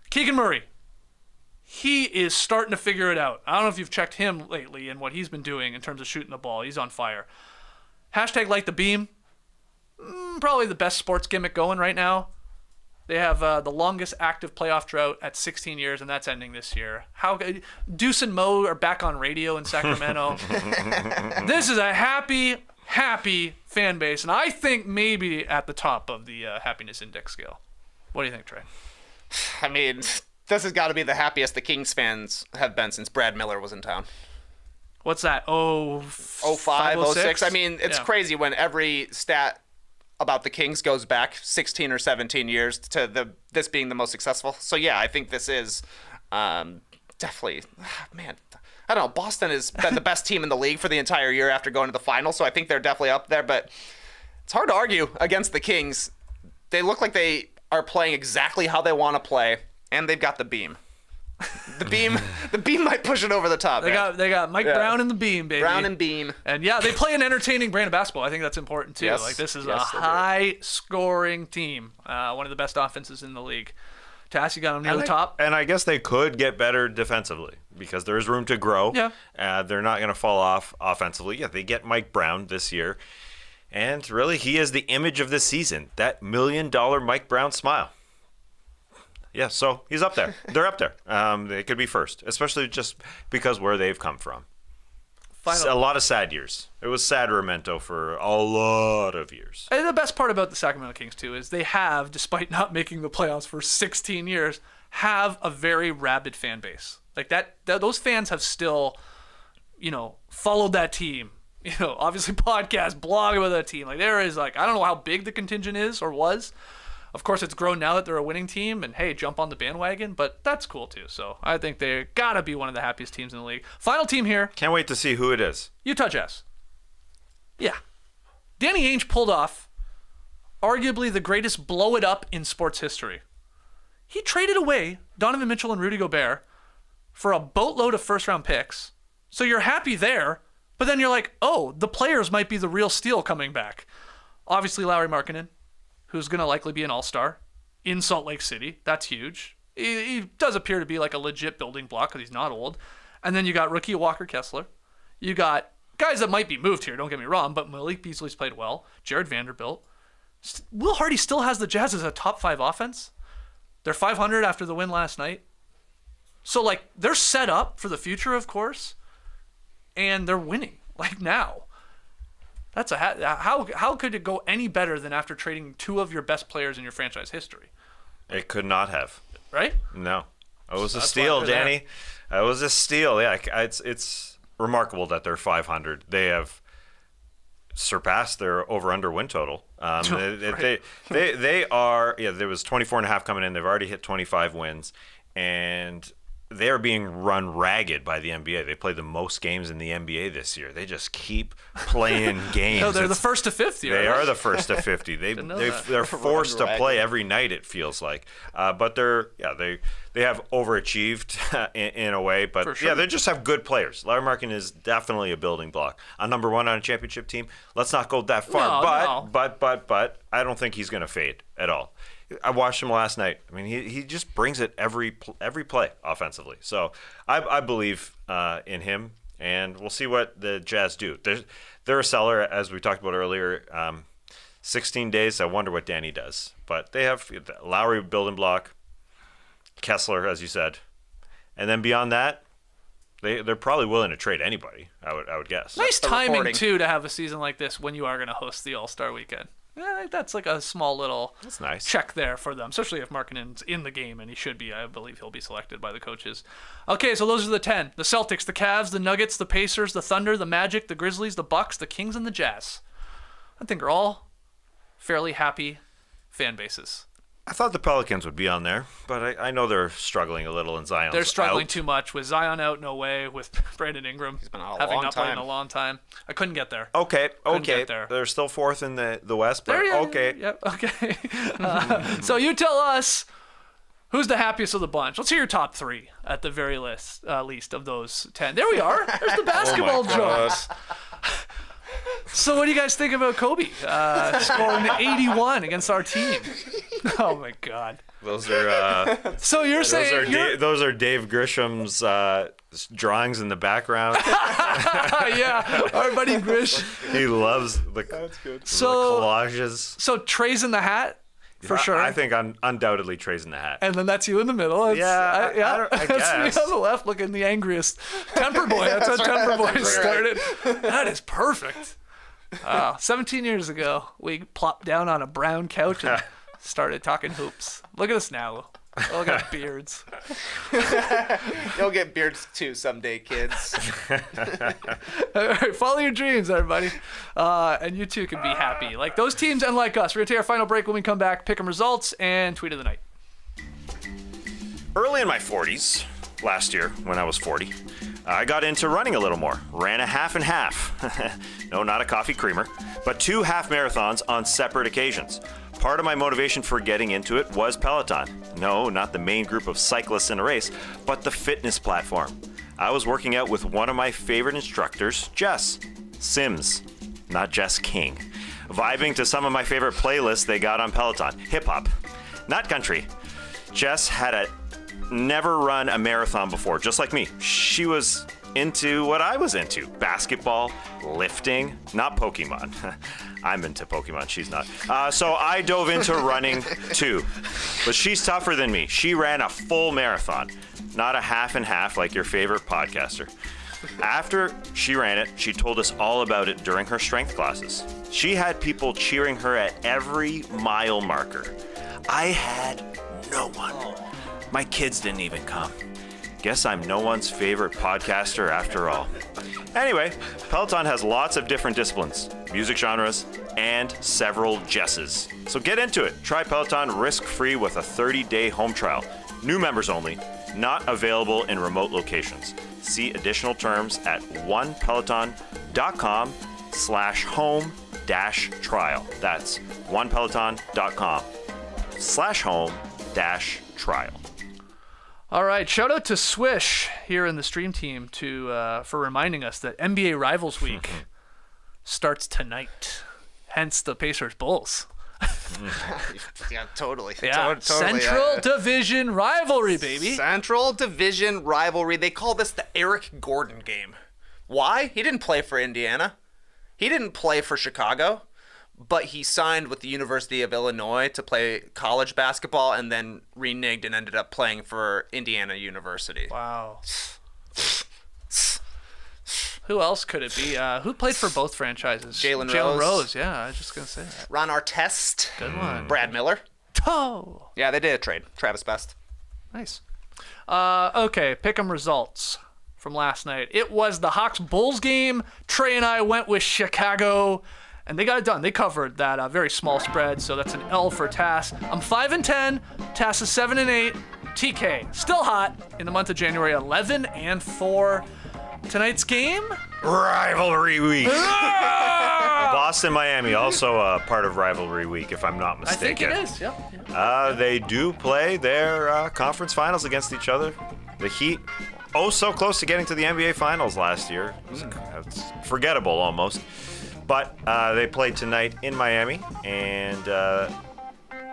Keegan Murray, he is starting to figure it out. I don't know if you've checked him lately and what he's been doing in terms of shooting the ball. He's on fire. Hashtag Light the Beam, probably the best sports gimmick going right now. They have the longest active playoff drought at 16 years, and that's ending this year. Deuce and Mo are back on radio in Sacramento. This is a happy fan base, and I think maybe at the top of the happiness index scale. What do you think, Trey? I mean, this has got to be the happiest the Kings fans have been since Brad Miller was in town. What's that? 05, 06? I mean, it's crazy when every stat about the Kings goes back 16 or 17 years to this being the most successful. So, yeah, I think this is definitely, man, I don't know. Boston has been the best team in the league for the entire year after going to the finals, so I think they're definitely up there. But it's hard to argue against the Kings. They look like they are playing exactly how they want to play, and they've got the beam. The beam might push it over the top. They got Mike Brown and the Beam, baby. Brown and Beam. And yeah, they play an entertaining brand of basketball. I think that's important too. Yes. Like this is a high-scoring team, one of the best offenses in the league. Tass, you got them near the top. And I guess they could get better defensively because there is room to grow. Yeah. They're not going to fall off offensively. Yeah, they get Mike Brown this year. And really, he is the image of this season. That $1 million Mike Brown smile. Yeah, so he's up there. They're up there. They could be first, especially just because where they've come from. A lot of sad years. It was Sacramento for a lot of years. And the best part about the Sacramento Kings, too, is they have, despite not making the playoffs for 16 years, have a very rabid fan base. Like those fans have still, followed that team. Obviously podcast, blog about that team. Like there is I don't know how big the contingent is or was. Of course, it's grown now that they're a winning team, and hey, jump on the bandwagon, but that's cool too. So I think they gotta be one of the happiest teams in the league. Final team here. Can't wait to see who it is. Utah Jazz. Yeah. Danny Ainge pulled off arguably the greatest blow it up in sports history. He traded away Donovan Mitchell and Rudy Gobert for a boatload of first-round picks. So you're happy there. But then you're like, oh, the players might be the real steal coming back. Obviously, Lauri Markkanen, who's going to likely be an all-star in Salt Lake City. That's huge. He does appear to be like a legit building block because he's not old. And then you got rookie Walker Kessler. You got guys that might be moved here, don't get me wrong, but Malik Beasley's played well. Jared Vanderbilt. Will Hardy still has the Jazz as a top 5 offense. They're 500 after the win last night. So, they're set up for the future, of course. And they're winning, now. That's how could it go any better than after trading two of your best players in your franchise history? It could not have. right? No. It was a that's steal, why they're Danny. It was a steal. Yeah, it's remarkable that they're 500. They have surpassed their over-under win total. They are, there was 24.5 coming in. They've already hit 25 wins. And they are being run ragged by the NBA. They play the most games in the NBA this year. They just keep playing games. No, they're the first to 50. They right? are the first to 50. They're forced to play every night, it feels like. But they have overachieved in a way. But sure. they just have good players. Larry Markin is definitely a building block. A number one on a championship team. Let's not go that far. But I don't think he's going to fade at all. I watched him last night. I mean, he just brings it every play offensively. So I believe in him, and we'll see what the Jazz do. They're a seller, as we talked about earlier. 16 days. I wonder what Danny does. But they have Lowry building block, Kessler, as you said, and then beyond that, they're probably willing to trade anybody. I would guess. Nice timing too to have a season like this when you are going to host the All-Star Weekend. Yeah, that's like a small little That's nice. check there for them, especially if Markkanen's in the game, and he should be. I believe he'll be selected by the coaches. Okay, so those are the 10. The Celtics, the Cavs, the Nuggets, the Pacers, the Thunder, the Magic, the Grizzlies, the Bucks, the Kings, and the Jazz. I think are all fairly happy fan bases. I thought the Pelicans would be on there, but I know they're struggling a little in Zion. They're struggling too much. With Zion out, no way. With Brandon Ingram He's been out a having long not played in time. a long time. I couldn't get there. Okay. get there. They're still fourth in the West, but okay. Yep, okay. So you tell us who's the happiest of the bunch. Let's hear your top 3 at the very least of those 10. There we are. There's the basketball jokes. So what do you guys think about Kobe scoring 81 against our team? Oh my God. Those are So you're saying those are Dave Grisham's drawings in the background. yeah, our buddy Grish. He loves the collages. So Trey's in the hat for sure. I think undoubtedly Trey's in the hat. And then that's you in the middle. I guess. That's me on the left looking the angriest. Temper Boy. That's how Temper Boy started. That is perfect. 17 years ago, we plopped down on a brown couch and started talking hoops. Look at us now. Look at beards. You'll get beards too someday, kids. All right, follow your dreams, everybody. And you too can be happy. Like those teams and like us. We're going to take our final break. When we come back, pick 'em results and tweet of the night. Early in my 40s, last year when I was 40, I got into running a little more. Ran a half and half. No, not a coffee creamer, but 2 half marathons on separate occasions. Part of my motivation for getting into it was Peloton. No, not the main group of cyclists in a race, but the fitness platform. I was working out with one of my favorite instructors, Jess Sims, not Jess King. Vibing to some of my favorite playlists they got on Peloton. Hip-hop, not country. Jess had never run a marathon before, just like me. She was into what I was into. Basketball, lifting, not Pokemon. I'm into Pokemon, she's not. So I dove into running too. But she's tougher than me. She ran a full marathon, not a half and half like your favorite podcaster. After she ran it, she told us all about it during her strength classes. She had people cheering her at every mile marker. I had no one. My kids didn't even come. Guess I'm no one's favorite podcaster after all. Anyway, Peloton has lots of different disciplines, music genres, and several Jesses. So get into it. Try Peloton risk-free with a 30-day home trial. New members only. Not available in remote locations. See additional terms at onepeloton.com/home-trial. That's onepeloton.com/home-trial. All right, shout out to Swish here in the stream team for reminding us that NBA Rivals Week starts tonight. Hence the Pacers Bulls. Yeah, totally. Yeah, Central Division rivalry, baby. Central Division rivalry. They call this the Eric Gordon game. Why? He didn't play for Indiana. He didn't play for Chicago. But he signed with the University of Illinois to play college basketball and then reneged and ended up playing for Indiana University. Wow. Who else could it be? Who played for both franchises? Jalen Rose, yeah, I was just going to say that. Ron Artest. Good one. Brad Miller. Oh. Yeah, they did a trade. Travis Best. Nice. Okay, pick 'em results from last night. It was the Hawks-Bulls game. Trey and I went with Chicago, and they got it done. They covered that very small spread, so that's an L for Tass. I'm 5-10. Tass is 7-8. TK, still hot in the month of January, 11-4. Tonight's game? Rivalry week. Boston, Miami, also a part of rivalry week, if I'm not mistaken. I think it is, yep. They do play their conference finals against each other. The Heat, so close to getting to the NBA finals last year. It's forgettable almost. But they play tonight in Miami, and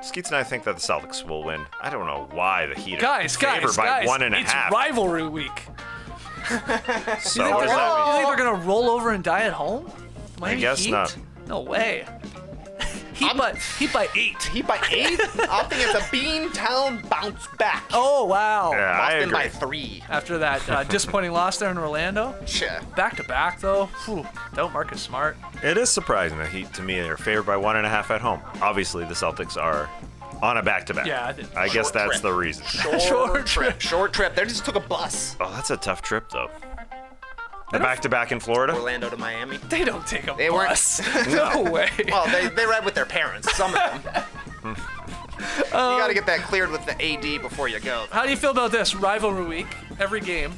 Skeets and I think that the Celtics will win. I don't know why the Heat are favored by 1.5. It's rivalry week. So you what does that mean? think they're going to roll over and die at home? Miami guess Heat? not. No way. Heat by 8. Heat by 8? I think it's a Beantown bounce back. Oh, wow. Yeah, I Boston agree. by 3. After that disappointing loss there in Orlando. Sure. Back-to-back, though. Whew. Don't Marcus Smart. It is surprising that Heat, to me, are favored by 1.5 at home. Obviously, the Celtics are on a back-to-back. Yeah, I guess Short that's trip. the reason. Short trip. Short trip. They just took a bus. Oh, that's a tough trip, though. The back-to-back in Florida? Orlando to Miami. They don't take a They weren't- bus. No way. Well, they ride with their parents. Some of them. You got to get that cleared with the AD before you go. How do you feel about this? Rivalry week, every game,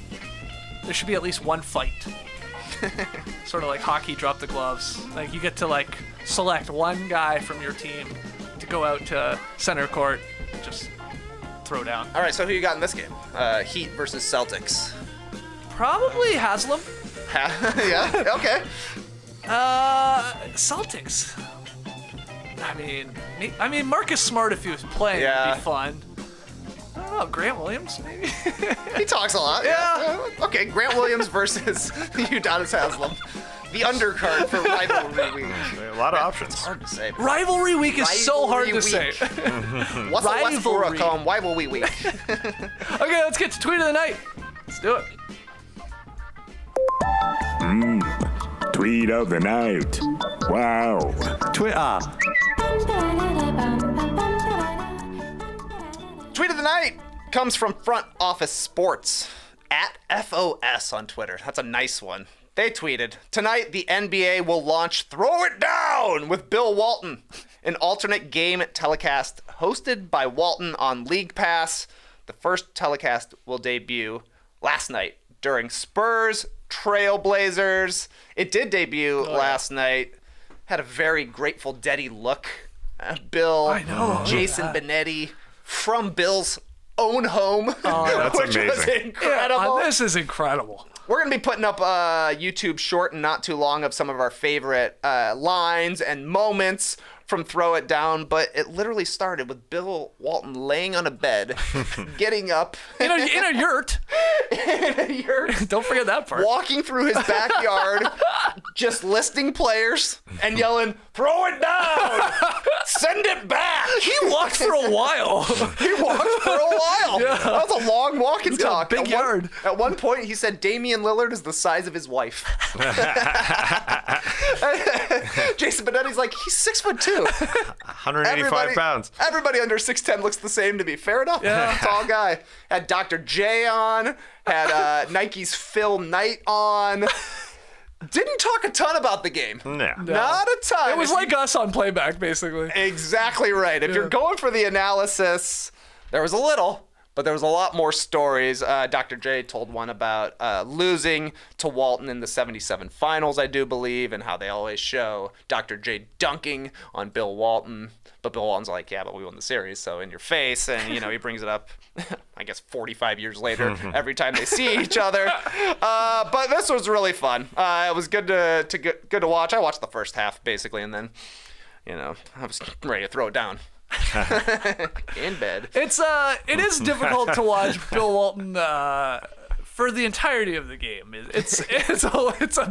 there should be at least one fight. Sort of like hockey, drop the gloves. Like, you get to, select one guy from your team to go out to center court, just throw down. All right, so who you got in this game? Heat versus Celtics. Probably Haslam. Yeah, okay. Celtics. I mean, Marcus Smart, if he was playing, would be fun. I don't know, Grant Williams, maybe? He talks a lot. Yeah. Okay, Grant Williams versus Udonis Haslem. The undercard for rivalry week. A lot of options. It's hard to say. Rivalry week is so hard to say. What's the Westboro Rivalry. call Rivalry week? Okay, let's get to Tweet of the Night. Let's do it. Tweet of the night. Wow. Twitter. Tweet of the night comes from Front Office Sports at FOS on Twitter. That's a nice one. They tweeted, "Tonight, the NBA will launch Throw It Down with Bill Walton, an alternate game telecast hosted by Walton on League Pass. The first telecast will debut last night during Spurs Trailblazers." It did debut last night. Had a very Grateful Dead-y look. Bill, I know. Jason Benetti from Bill's own home, that's which was amazing. incredible. This is incredible. We're going to be putting up a YouTube short in not too long of some of our favorite lines and moments from Throw It Down, but it literally started with Bill Walton laying on a bed, getting up, In a yurt. in a yurt, Don't forget that part. walking through his backyard, just listing players and yelling, "Throw it down! Send it back!" He walked for a while. He walked for a while. Yeah. That was a long walk and He's got a talk. big yard. At one point, he said Damian Lillard is the size of his wife. Jason Benetti's like, he's 6'2". 185 pounds. Everybody under 6'10" looks the same to me. Fair enough. Yeah. Tall guy. Had Dr. J on. Had Nike's Phil Knight on. Didn't talk a ton about the game. No. Not a ton. It was If like us on playback, basically. Exactly right. If you're going for the analysis, there was a little, but there was a lot more stories. Dr. J told one about losing to Walton in the 77 finals, I do believe, and how they always show Dr. J dunking on Bill Walton. But Bill Walton's like, yeah, but we won the series, so in your face. And, he brings it up, I guess, 45 years later, every time they see each other. But this was really fun. It was good to watch. I watched the first half, basically, and then, I was ready to throw it down. In bed. It is difficult to watch Bill Walton for the entirety of the game. It's a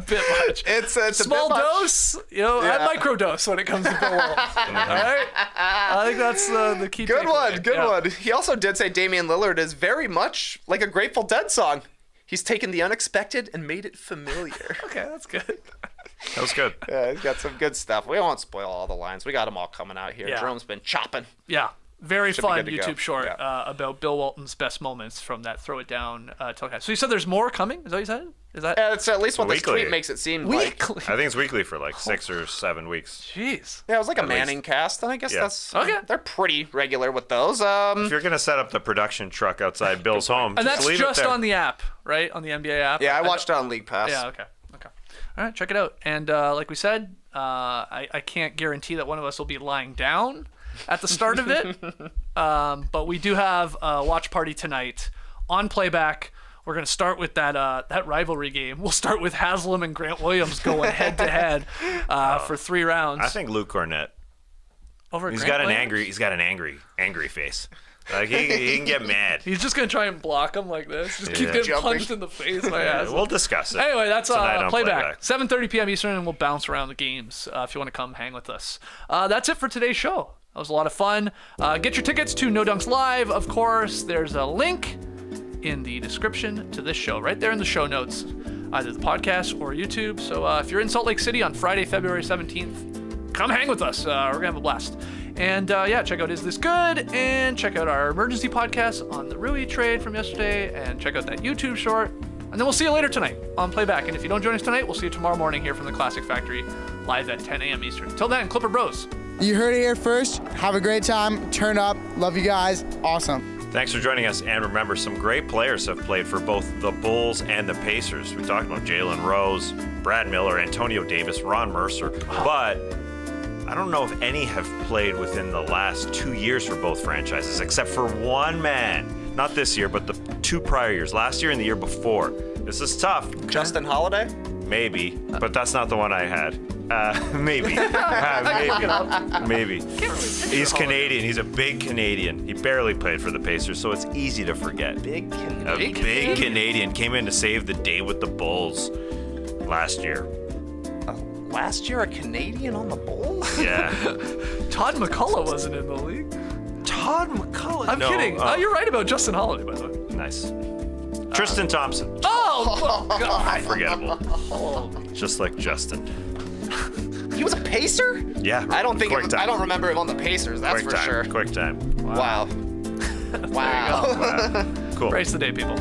bit much. It's a Small bit much. dose, add micro dose when it comes to Bill Walton. All right, I think that's the key. Good takeaway. one. He also did say Damian Lillard is very much like a Grateful Dead song. He's taken the unexpected and made it familiar. Okay, that's good. That was good. Yeah, he's got some good stuff. We won't spoil all the lines. We got them all coming out here. Yeah. Jerome's been chopping. Yeah. Very Should be fun good to go. YouTube short Yeah. about Bill Walton's best moments from that Throw It Down telecast. So you said there's more coming? Is that what you said? Is that It's at least what this Weekly. tweet makes it seem like. weekly? I think it's weekly for like 6 or 7 weeks. Jeez. Yeah, it was like a least. Manning cast, and I guess Yeah. that's Okay. They're pretty regular with those. If you're gonna set up the production truck outside Bill's home, And that's leave just it there. on the app, right? On the NBA app? yeah, I watched it on League Pass. Yeah, okay. All right, check it out. And like we said, I can't guarantee that one of us will be lying down at the start of it. But we do have a watch party tonight on playback. We're going to start with that rivalry game. We'll start with Haslam and Grant Williams going head-to-head for 3 rounds. I think Luke Cornett. Over He's Grant got an Williams? angry face. Like he can get mad. He's just going to try and block him like this. Just keep Yeah. getting Jumping. punched in the face by Haslam. We'll discuss it. Anyway, that's tonight on playback. 7:30 p.m. Eastern, and we'll bounce around the games if you want to come hang with us. That's it for today's show. That was a lot of fun. Get your tickets to No Dunks Live, of course. There's a link in the description to this show, right there in the show notes, either the podcast or YouTube. So if you're in Salt Lake City on Friday, February 17th, come hang with us. We're going to have a blast. And check out Is This Good? And check out our emergency podcast on the Rui trade from yesterday. And check out that YouTube short. And then we'll see you later tonight on Playback. And if you don't join us tonight, we'll see you tomorrow morning here from the Classic Factory, live at 10 a.m. Eastern. Until then, Clipper Bros. You heard it here first. Have a great time. Turn up. Love you guys. Awesome. Thanks for joining us. And remember, some great players have played for both the Bulls and the Pacers. We talked about Jalen Rose, Brad Miller, Antonio Davis, Ron Mercer. But I don't know if any have played within the last 2 years for both franchises, except for one man. Not this year, but the 2 prior years. Last year and the year before. This is tough. Justin Holiday? Maybe, but that's not the one I had. Maybe. Maybe. He's Canadian. He's a big Canadian. He barely played for the Pacers, so it's easy to forget. Big A big Canadian came in to save the day with the Bulls last year. Last year, a Canadian on the Bulls? Yeah. Todd McCullough wasn't in the league. Todd McCullough. I'm kidding. You're right about Justin Holiday, by the way. Nice. Tristan Thompson. Oh, God. Unforgettable. Just like Justin. He was a Pacer? Yeah. I don't think Quick time. I don't remember him on the Pacers. That's Quick for time. sure. Quick time. Wow. Wow. Cool. Brace the day, people.